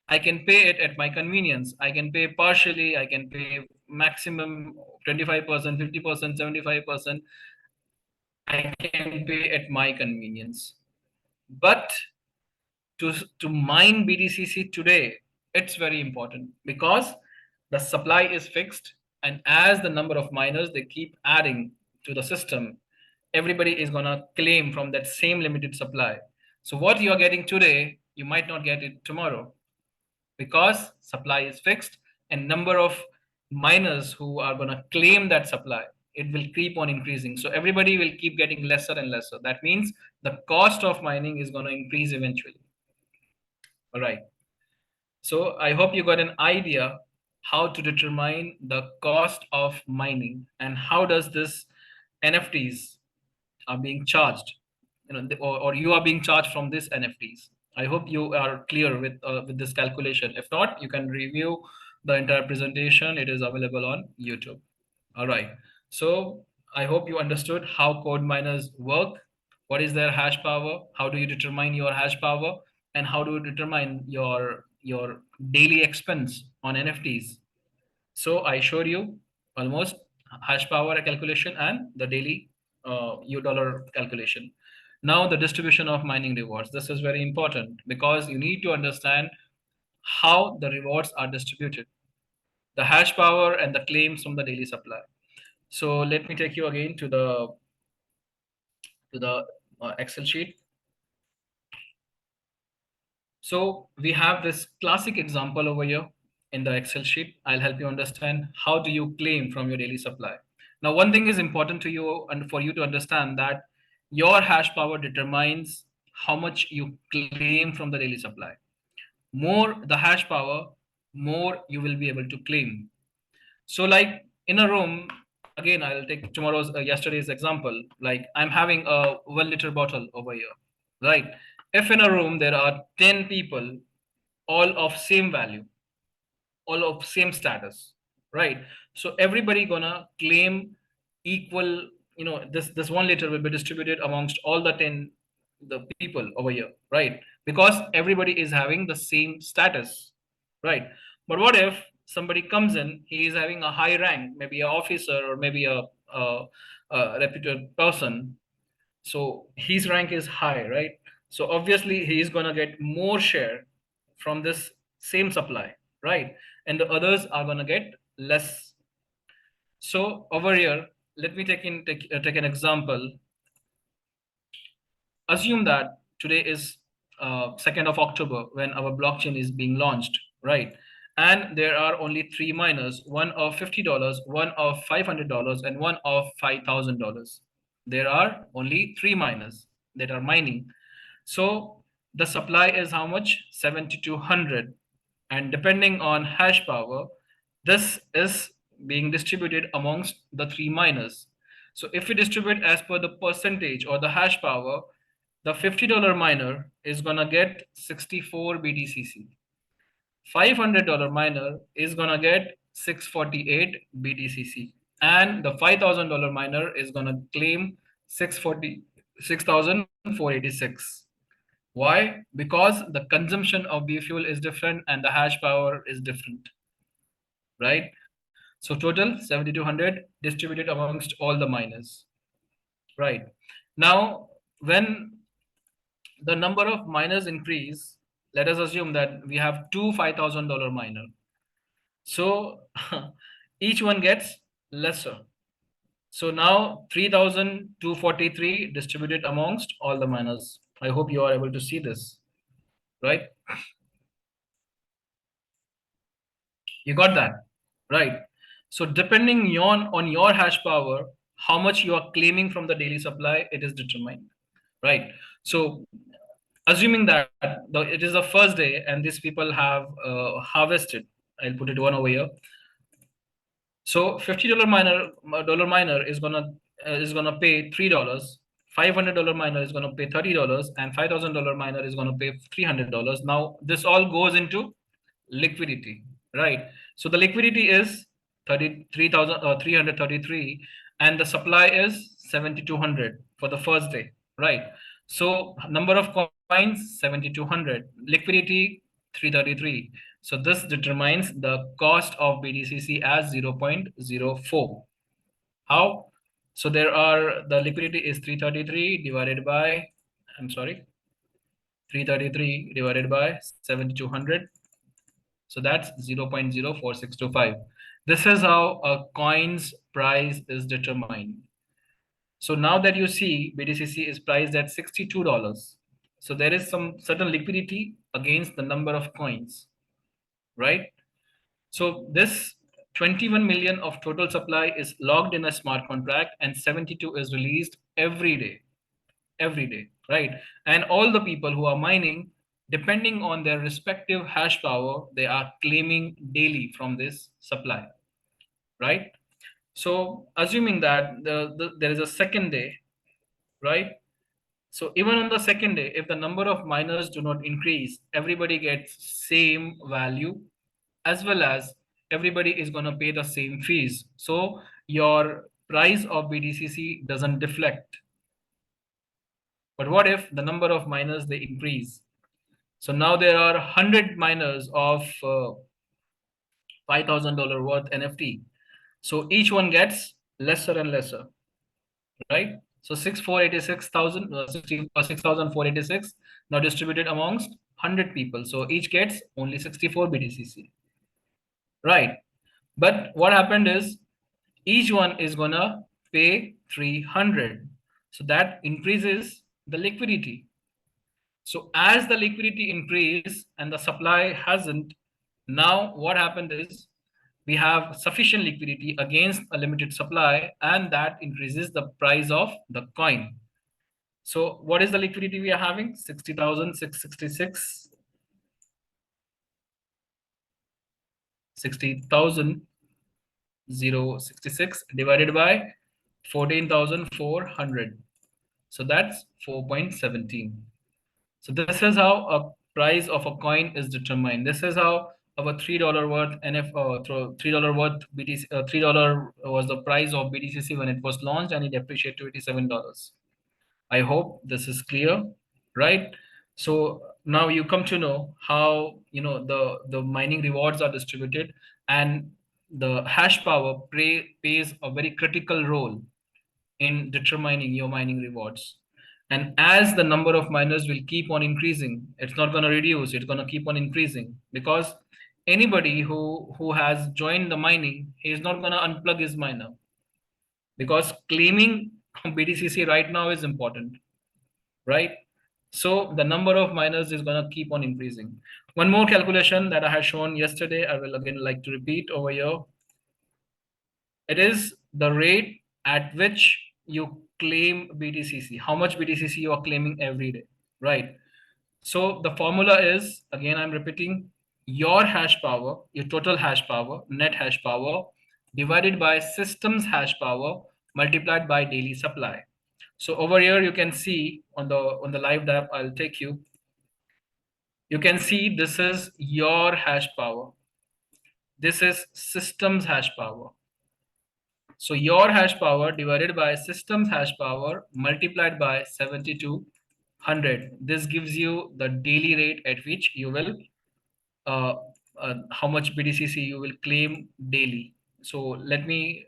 I can pay it at my convenience. I can pay partially, I can pay maximum 25%, 50%, 75%. I can pay at my convenience. But to mine BDCC today, it's very important because the supply is fixed, and as the number of miners they keep adding to the system, everybody is gonna claim from that same limited supply. So what you're getting today, you might not get it tomorrow because supply is fixed, and number of miners who are gonna claim that supply, it will keep on increasing. So everybody will keep getting lesser and lesser. That means the cost of mining is gonna increase eventually. All right. So I hope you got an idea how to determine the cost of mining and how does this NFTs are being charged, or you are being charged from this NFTs. I hope you are clear with this calculation. If not, you can review the entire presentation. It is available on YouTube. All right. So I hope you understood how code miners work. What is their hash power? How do you determine your hash power? And how do you determine your daily expense on NFTs? So I showed you almost hash power calculation and the daily U dollar calculation. Now the distribution of mining rewards. This is very important because you need to understand how the rewards are distributed, the hash power and the claims from the daily supply. So let me take you again to the Excel sheet. So we have this classic example over here in the Excel sheet. I'll help you understand how do you claim from your daily supply. Now, one thing is important to you and for you to understand that your hash power determines how much you claim from the daily supply. More the hash power, more you will be able to claim. So like in a room, again, I'll take yesterday's example. Like I'm having a 1 liter bottle over here, right? If in a room there are 10 people, all of same value, all of same status, right? So everybody gonna claim equal, this 1 liter will be distributed amongst all the 10 the people over here, right? Because everybody is having the same status, right? But what if somebody comes in, he is having a high rank, maybe an officer or maybe a reputed person, so his rank is high, right? So obviously he is going to get more share from this same supply, right? And the others are going to get less. So over here, let me take an example. Assume that today is 2nd of October when our blockchain is being launched, right? And there are only 3 miners, one of $50, one of $500, and one of $5,000. There are only 3 miners that are mining. So the supply is how much? 7,200. And depending on hash power, this is being distributed amongst the 3 miners. So if we distribute as per the percentage or the hash power, the $50 miner is gonna get 64 BTCC. $500 miner is gonna get 648 BTCC. And the $5,000 miner is gonna claim 6,486. Why? Because the consumption of B fuel is different and the hash power is different, right? So total 7,200 distributed amongst all the miners. right? Now, when the number of miners increase, let us assume that we have two $5,000 miner. So each one gets lesser. So now 3,243 distributed amongst all the miners. I hope you are able to see this, right? You got that, right? So depending on your hash power, how much you are claiming from the daily supply, it is determined, right? So assuming that it is the first day and these people have harvested, I'll put it one over here. So $50 miner is gonna pay $3. $500 miner is gonna pay $30, and $5,000 miner is gonna pay $300. Now this all goes into liquidity, right? So the liquidity is 333, and the supply is 7,200 for the first day, right? So number of coins 7,200, liquidity 333. So this determines the cost of BDCC as 0.04. How? So the liquidity is 333 divided by, I'm sorry, 333 divided by 7,200. So that's 0.04625. This is how a coin's price is determined. So now that you see BDCC is priced at $62, so there is some certain liquidity against the number of coins, right? So this 21 million of total supply is logged in a smart contract, and 72 is released every day, right? And all the people who are mining, depending on their respective hash power, they are claiming daily from this supply, right? So assuming that there is a second day, right? So even on the second day, if the number of miners do not increase, everybody gets same value, as well as everybody is going to pay the same fees. So your price of BDCC doesn't deflect. But what if the number of miners they increase? So now there are 100 miners of $5,000 worth NFT. So each one gets lesser and lesser, right? So 6,486 now distributed amongst 100 people. So each gets only 64 BDCC, right? But what happened is each one is gonna pay 300. So that increases the liquidity. So as the liquidity increase and the supply hasn't, now what happened is we have sufficient liquidity against a limited supply, and that increases the price of the coin. So what is the liquidity we are having? 60,666. 60,066 divided by 14,400. So that's 4.17. So this is how a price of a coin is determined. This is how our $3 worth $3 worth BTC, $3 was the price of BTCC when it was launched, and it depreciated to $87. I hope this is clear, right? So now you come to know how the mining rewards are distributed, and the hash power plays a very critical role in determining your mining rewards. And as the number of miners will keep on increasing, it's not going to reduce, it's going to keep on increasing, because anybody who has joined the mining, he is not going to unplug his miner, because claiming BDCC right now is important, right? So the number of miners is going to keep on increasing. One more calculation that I had shown yesterday, I will again like to repeat over here. It is the rate at which you claim BTCC, how much BTCC you are claiming every day, right? So the formula is, again, I'm repeating, your hash power, your total hash power, net hash power, divided by system's hash power multiplied by daily supply. So over here, you can see on the live diagram, I'll take you. You can see this is your hash power. This is system's hash power. So your hash power divided by system's hash power multiplied by 7,200. This gives you the daily rate at which you will, how much BDCC you will claim daily. So let me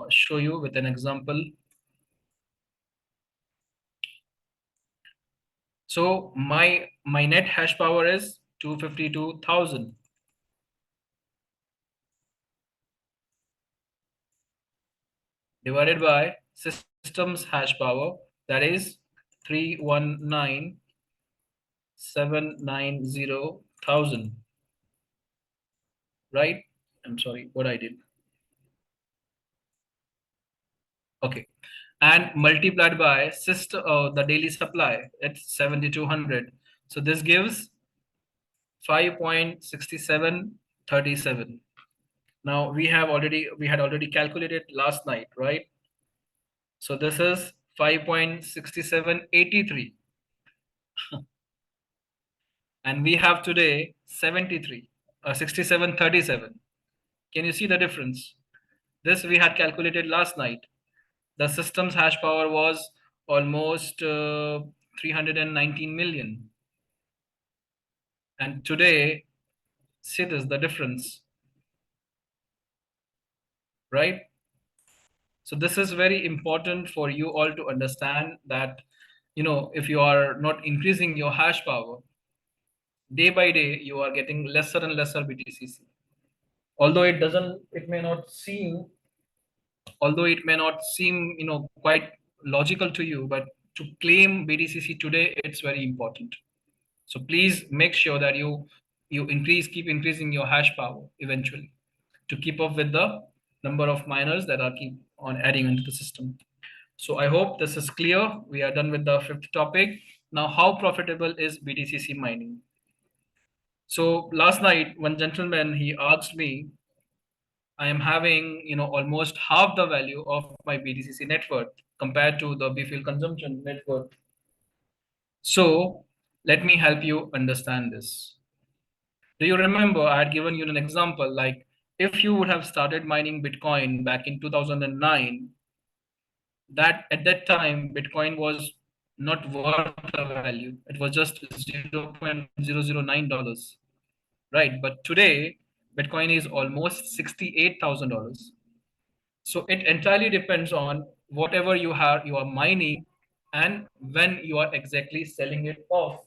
show you with an example. So my net hash power is 252,000. Divided by system's hash power, that is 319,790,000. Right? I'm sorry, what I did. Okay. And multiplied by system, the daily supply, it's 7,200. So this gives 5.6737. Now we had already calculated last night, right? So this is 5.6783. And we have today 6737. Can you see the difference? This we had calculated last night. The system's hash power was almost 319 million. And today, see this, the difference, right? So this is very important for you all to understand that, if you are not increasing your hash power, day by day, you are getting lesser and lesser BTCC. Although it may not seem, quite logical to you, but to claim BTCC today, it's very important. So please make sure that you keep increasing your hash power eventually to keep up with the number of miners that are keep on adding into the system. So I hope this is clear. We are done with the fifth topic. Now, how profitable is BTCC mining? So last night, one gentleman, he asked me, I am having, almost half the value of my BTCC net worth compared to the B-fuel consumption net worth. So let me help you understand this. Do you remember I had given you an example, like if you would have started mining Bitcoin back in 2009, that at that time Bitcoin was not worth the value. It was just $0.009, right? But today Bitcoin is almost $68,000. So it entirely depends on whatever you are mining and when you are exactly selling it off,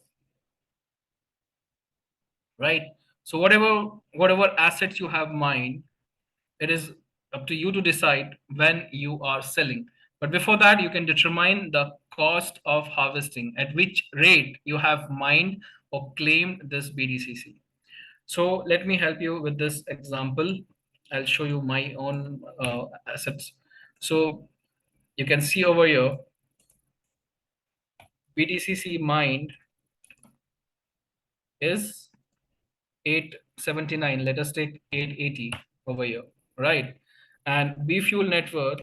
right? So whatever assets you have mined, it is up to you to decide when you are selling. But before that, you can determine the cost of harvesting, at which rate you have mined or claimed this BDCC. So let me help you with this example. I'll show you my own assets. So you can see over here, BDCC mined is 879. Let us take 880 over here, right? And B fuel net worth,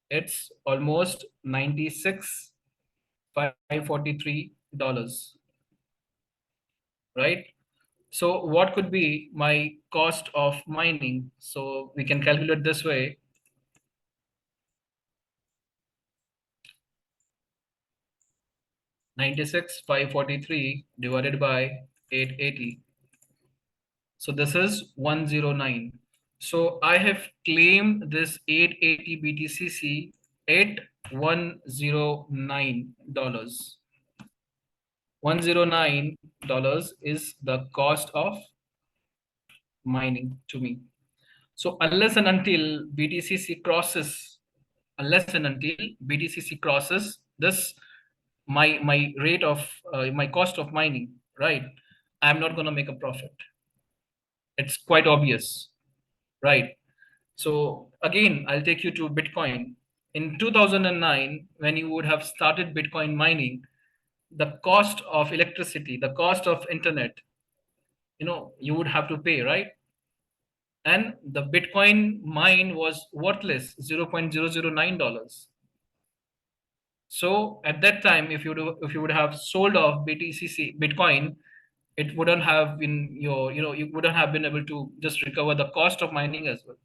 it's almost $96,543, right? So what could be my cost of mining? So we can calculate this way. $96,543 divided by 880. So this is 109. So I have claimed this 880 BTCC at $109. $109 is the cost of mining to me. So unless and until BTCC crosses, this, my rate of my cost of mining, right? I'm not going to make a profit. It's quite obvious, right? So again, I'll take you to Bitcoin. In 2009, when you would have started Bitcoin mining, the cost of electricity, the cost of internet, you would have to pay, right? And the Bitcoin mine was worthless, $0.009. So at that time, if you would have sold off BTCC Bitcoin, it wouldn't have been you wouldn't have been able to just recover the cost of mining as well.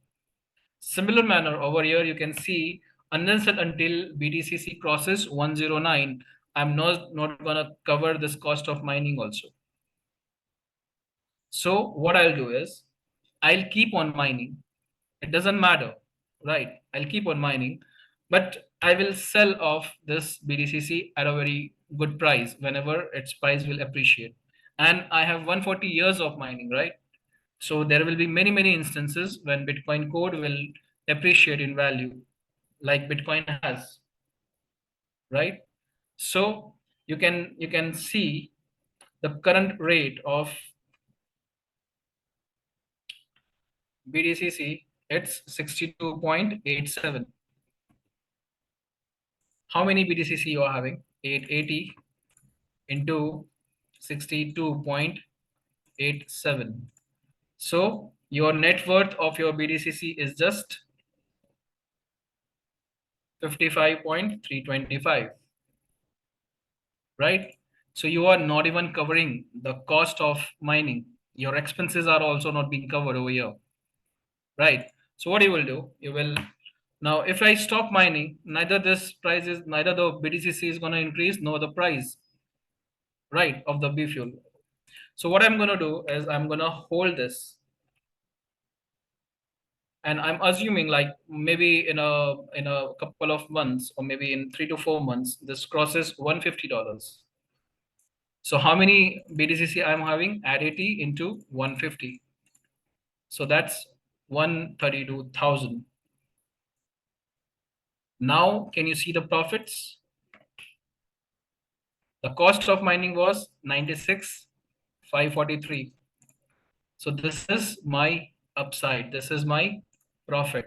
Similar manner over here, you can see unless and until BTCC crosses 109, I'm not gonna cover this cost of mining also. So what I'll do is I'll keep on mining. It doesn't matter, right? I'll keep on mining, but I will sell off this BDCC at a very good price whenever its price will appreciate. And I have 140 years of mining, right? So there will be many, many instances when Bitcoin code will appreciate in value, like Bitcoin has, right? So you can see the current rate of BDCC. It's 62.87. How many BDCC you are having? 880 into 62.87. So your net worth of your BDCC is just 55.325, right? So you are not even covering the cost of mining. Your expenses are also not being covered over here, right? So what you will do, you will now, if I stop mining, neither the BDCC is going to increase nor the price, right, of the B fuel. So what I'm going to do is I'm going to hold this, and I'm assuming like maybe in a couple of months, or maybe in 3 to 4 months, this crosses $150. So how many BDCC I'm having? Add 80 into 150. So that's 132,000. Now can you see the profits? The cost of mining was 96,543. So this is my upside. This is my profit.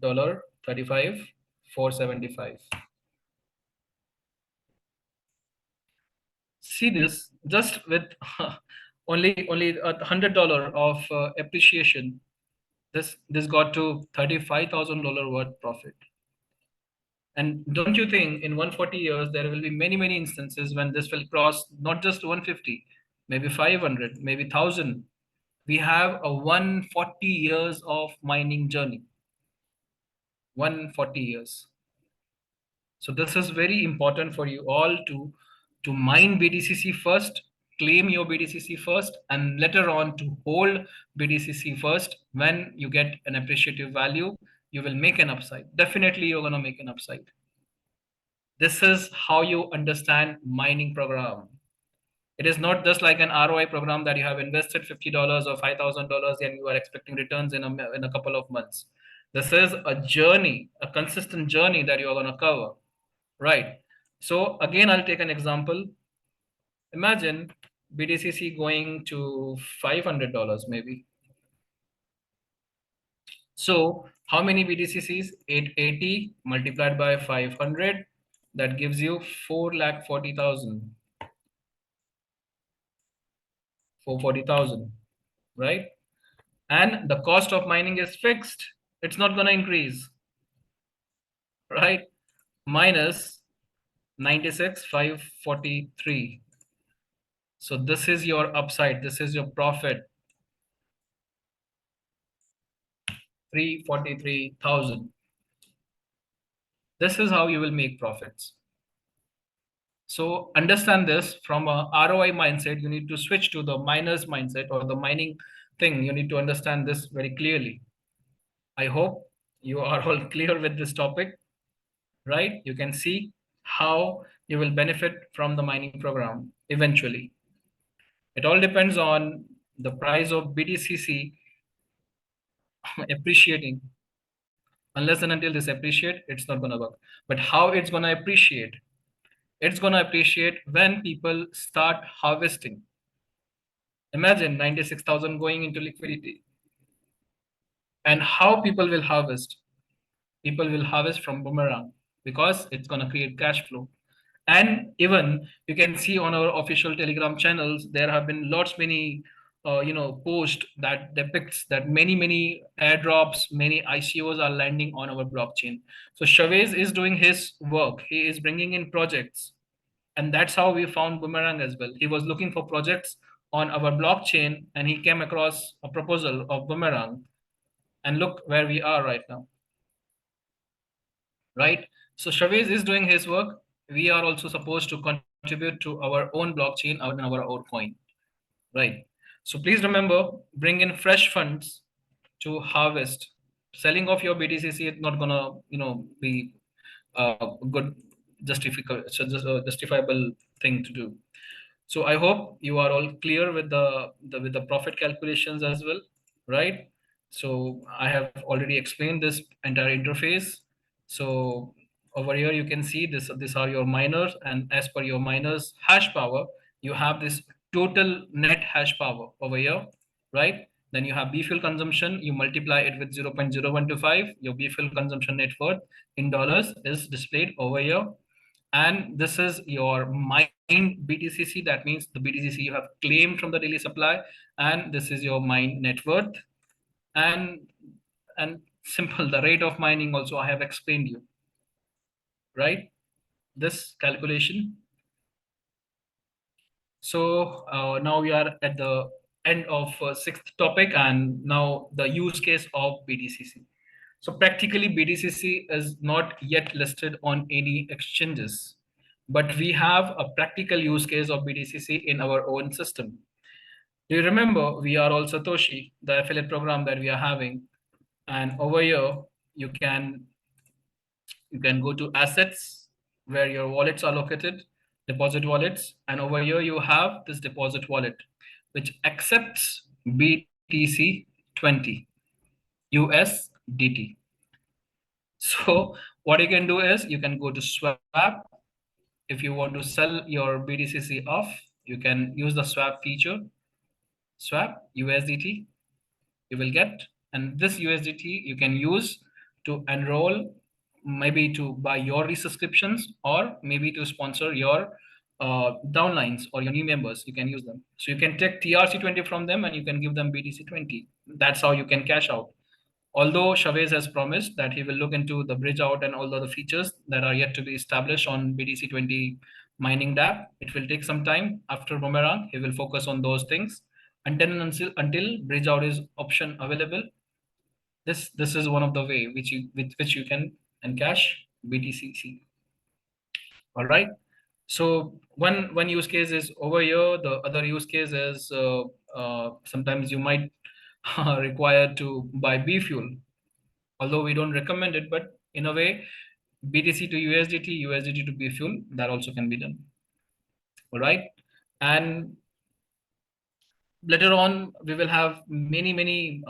$35,475. See this, just with only $100 of appreciation, this got to $35,000 worth profit. And don't you think in 140 years there will be many instances when this will cross not just 150, maybe 500, maybe 1,000? We have a 140 years of mining journey. 140 years. So this is very important for you all to mine BDCC first, claim your BDCC first, and later on to hold BDCC first. When you get an appreciative value, you will make an upside. Definitely, you're gonna make an upside. This is how you understand mining program. It is not just like an ROI program that you have invested $50 or $5,000 and you are expecting returns in a couple of months. This is a journey, a consistent journey that you are going to cover, right? So again, I'll take an example. Imagine BDCC going to $500 maybe. So how many BDCCs? 880 multiplied by 500. That gives you 440,000. 440,000, right? And the cost of mining is fixed. It's not going to increase, right? Minus 96,543. So this is your upside. This is your profit. 343,000. This is how you will make profits. So understand this from a ROI mindset. You need to switch to the miner's mindset or the mining thing. You need to understand this very clearly. I hope you are all clear with this topic, right? You can see how you will benefit from the mining program eventually. It all depends on the price of BDCC appreciating. Unless and until this appreciate, it's not going to work. But how it's going to appreciate? It's going to appreciate when people start harvesting. Imagine 96,000 going into liquidity. And how people will harvest? People will harvest from Boomerang because it's going to create cash flow. And even you can see on our official Telegram channels, there have been many posts that depicts that many airdrops, many ICOs are landing on our blockchain. So Chavez is doing his work. He is bringing in projects, and that's how we found Boomerang as well. He was looking for projects on our blockchain, and he came across a proposal of Boomerang, and look where we are right now. Right? So Chavez is doing his work. We are also supposed to contribute to our own blockchain, our own coin, right? So please remember, bring in fresh funds to harvest selling off your BTCC is not gonna, be a good justifiable thing to do. So I hope you are all clear with the profit calculations as well, right? So I have already explained this entire interface. So over here you can see this. These are your miners, and as per your miners hash power, you have this total net hash power over here, right? Then you have B fuel consumption. You multiply it with 0.0125. Your B fuel consumption net worth in dollars is displayed over here, and this is your mined BTCC. That means the BTCC you have claimed from the daily supply, and this is your mine net worth. And simple, the rate of mining also I have explained you, right? This calculation. So now we are at the end of sixth topic, and now the use case of BTCC. So practically BTCC is not yet listed on any exchanges, but we have a practical use case of BTCC in our own system. Do you remember we are all Satoshi, the affiliate program that we are having? And over here, you can go to assets where your wallets are located, deposit wallets, and over here you have this deposit wallet, which accepts BTC20 USDT. So what you can do is you can go to swap. If you want to sell your BTCC off, you can use the swap feature. Swap USDT you will get, and this USDT you can use to enroll, maybe to buy your resubscriptions, or maybe to sponsor your downlines or your new members. You can use them. So you can take TRC20 from them and you can give them BTC20. That's how you can cash out. Although Chavez has promised that he will look into the bridge out and all the other features that are yet to be established on BTC20 mining dApp, it will take some time. After Boomerang, he will focus on those things. Until bridge out is option available, this is one of the way with which you can encash BTCC. All right. So one use case is over here. The other use case is sometimes you might require to buy B fuel, although we don't recommend it, but in a way, BTC to USDT, USDT to B fuel, that also can be done. All right. And later on, we will have many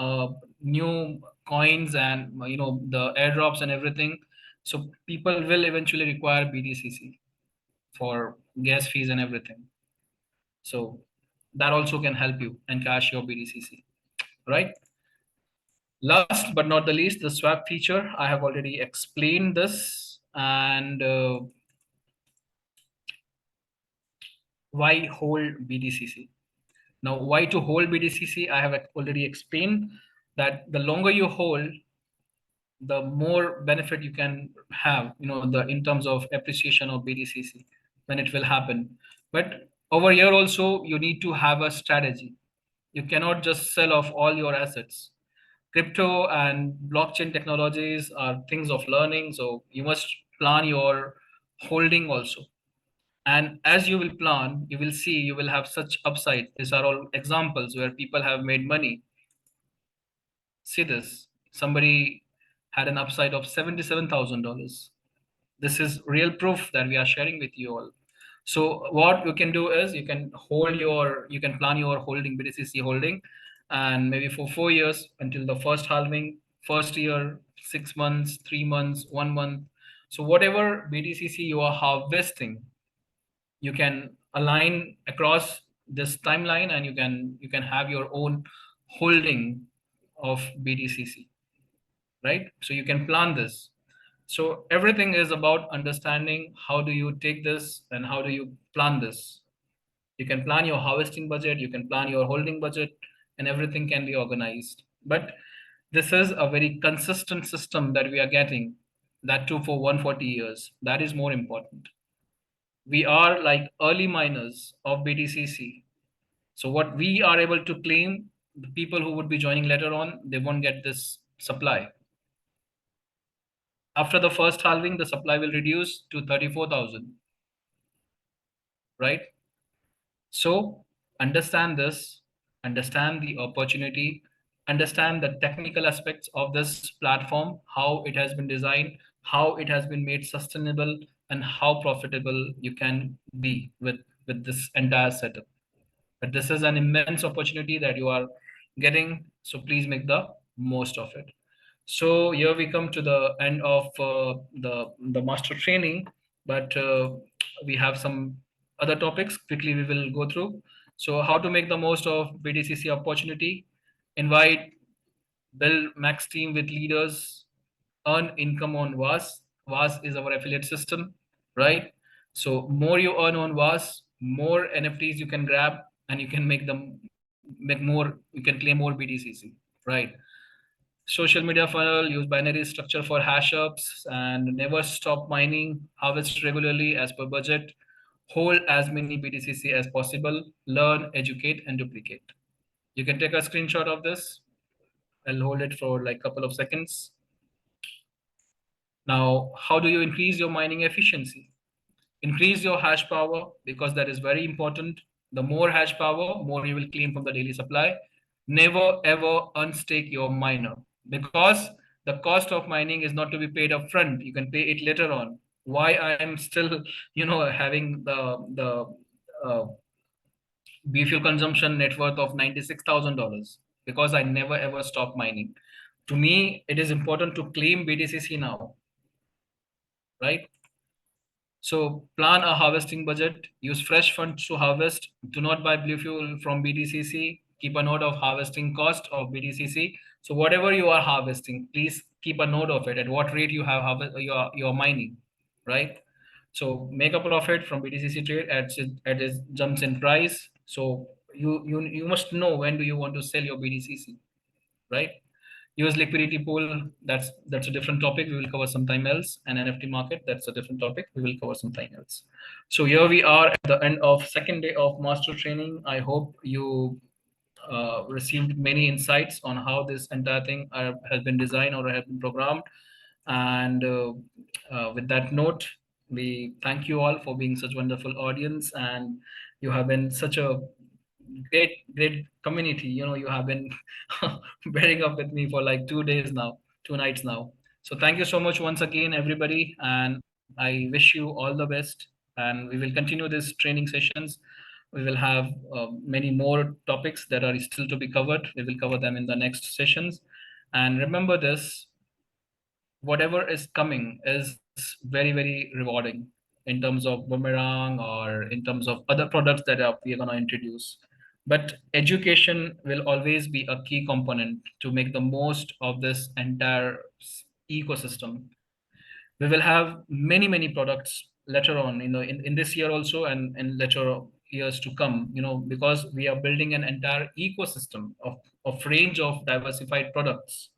new coins and the airdrops and everything. So people will eventually require BTCC for gas fees and everything. So that also can help you encash your BTCC, right? Last but not the least, the swap feature. I have already explained this, and why hold BTCC. Now, why to hold BTCC? I have already explained that the longer you hold, the more benefit you can have, in terms of appreciation of BTCC when it will happen. But over here also, you need to have a strategy. You cannot just sell off all your assets. Crypto and blockchain technologies are things of learning, so you must plan your holding also. And as you will plan, you will see you will have such upside. These are all examples where people have made money. See this, somebody had an upside of $77,000. This is real proof that we are sharing with you all. So what you can do is you can plan your holding, BTCC holding, and maybe for 4 years until the first halving, first year, 6 months, 3 months, 1 month. So whatever BTCC you are harvesting, you can align across this timeline, and you can have your own holding of BTCC, right? So you can plan this. So everything is about understanding how do you take this and how do you plan this. You can plan your harvesting budget, you can plan your holding budget, and everything can be organized. But this is a very consistent system that we are getting, that too for 140 years. That is more important. We are like early miners of BTCC. So what we are able to claim, the people who would be joining later on, they won't get this supply. After the first halving, the supply will reduce to 34,000, right? So understand this, understand the opportunity, understand the technical aspects of this platform, how it has been designed, how it has been made sustainable, and how profitable you can be with this entire setup. But this is an immense opportunity that you are getting, so please make the most of it. So here we come to the end of the master training, but we have some other topics quickly we will go through. So how to make the most of BDCC opportunity: invite, build max team with leaders, earn income on WAAS. WAAS is our affiliate system, right? So more you earn on WAAS, more NFTs you can grab, and you can make more. You can claim more BDCC, right? Social media funnel, use binary structure for hash ups, and never stop mining. Harvest regularly as per budget. Hold as many BDCC as possible. Learn, educate, and duplicate. You can take a screenshot of this. I'll hold it for like a couple of seconds. Now, how do you increase your mining efficiency? Increase your hash power, because that is very important. The more hash power, more you will claim from the daily supply. Never ever unstake your miner, because the cost of mining is not to be paid up front. You can pay it later on. Why I am still, having the uh, fuel consumption net worth of $96,000, because I never ever stop mining. To me, it is important to claim BTCC now, right? So plan a harvesting budget. Use fresh funds to harvest. Do not buy blue fuel from BDCC. Keep a note of harvesting cost of BDCC. So whatever you are harvesting, please keep a note of it. At what rate you have your mining, right? So make a profit from BDCC trade as it jumps in price. So you must know when do you want to sell your BDCC, right? Use liquidity pool. That's a different topic. We will cover sometime else. And NFT market. That's a different topic. We will cover sometime else. So here we are at the end of second day of master training. I hope you received many insights on how this entire thing has been designed or has been programmed. And with that note, we thank you all for being such wonderful audience, and you have been such a great community. You have been bearing up with me for like 2 days now, 2 nights now. So thank you so much once again, everybody, and I wish you all the best. And we will continue these training sessions. We will have many more topics that are still to be covered. We will cover them in the next sessions. And remember this: whatever is coming is very rewarding in terms of Boomerang or in terms of other products that we are going to introduce. But education will always be a key component to make the most of this entire ecosystem. We will have many products later on, in this year also, and in later years to come, because we are building an entire ecosystem of range of diversified products.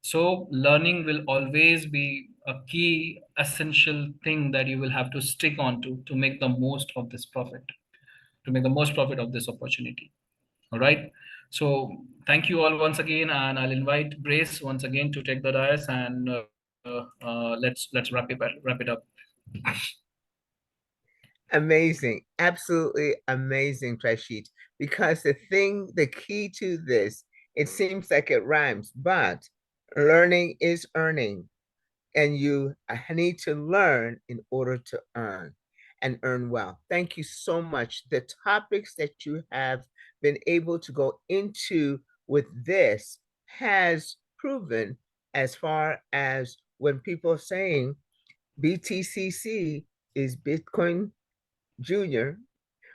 So learning will always be a key essential thing that you will have to stick on to make the most of this profit, to make the most profit of this opportunity. All right. So thank you all once again, and I'll invite Grace once again to take the dais, and let's wrap it up.
Amazing. Absolutely amazing, Rashid. Because the key to this, it seems like it rhymes, but learning is earning. And you need to learn in order to earn and earn well. Thank you so much. The topics that you have been able to go into with this has proven, as far as when people are saying BTCC is Bitcoin Junior,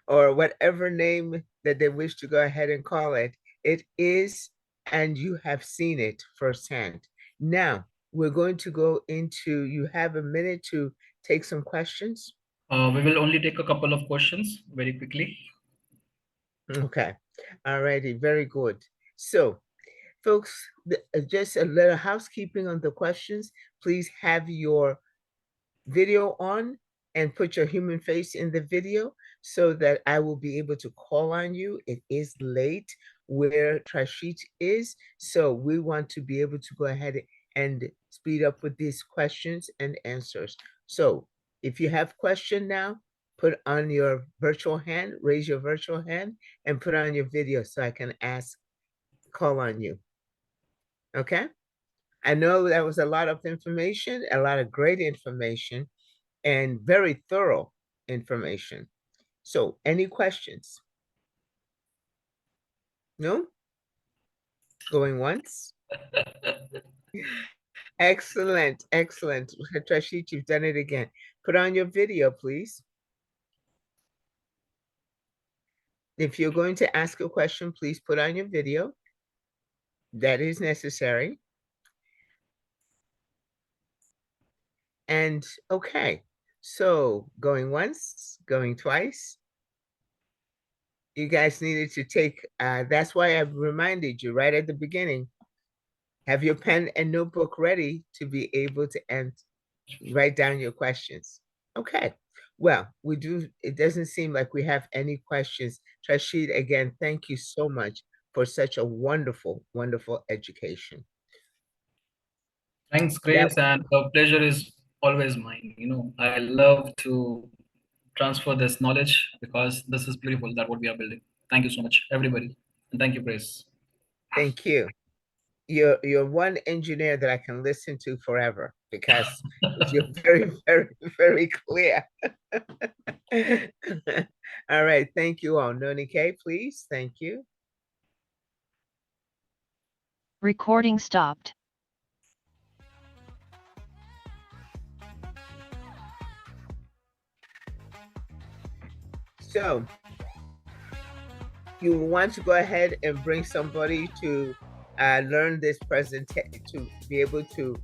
or whatever name that they wish to go ahead and call it, it is, and you have seen it firsthand. Now, we're going to go into, you have a minute to take some questions.
We will only take a couple of questions very quickly.
Okay. All righty. Very good. So, folks, just a little housekeeping on the questions. Please have your video on and put your human face in the video so that I will be able to call on you. It is late where Trashit is, so we want to be able to go ahead and speed up with these questions and answers. So if you have question now, put on your virtual hand, raise your virtual hand, and put on your video so I can call on you. Okay. I know that was a lot of information, a lot of great information, and very thorough information. So, any questions? No? Going once? Excellent, excellent. Trashit, you've done it again. Put on your video, please. If you're going to ask a question, please put on your video. That is necessary. And okay, so going once, going twice. You guys needed to take, that's why I reminded you right at the beginning, have your pen and notebook ready to be able to write down your questions. Okay, well, it doesn't seem like we have any questions. Trashid, again, thank you so much for such a wonderful, wonderful education.
Thanks, Grace, and the pleasure is always mine. I love to transfer this knowledge because this is beautiful that what we are building. Thank you so much, everybody, and thank you, Grace.
Thank you. You're one engineer that I can listen to forever because you're very, very, very clear. All right, thank you all. Noni K, please. Thank you.
Recording stopped.
So you want to go ahead and bring somebody to learn this presentation, to be able to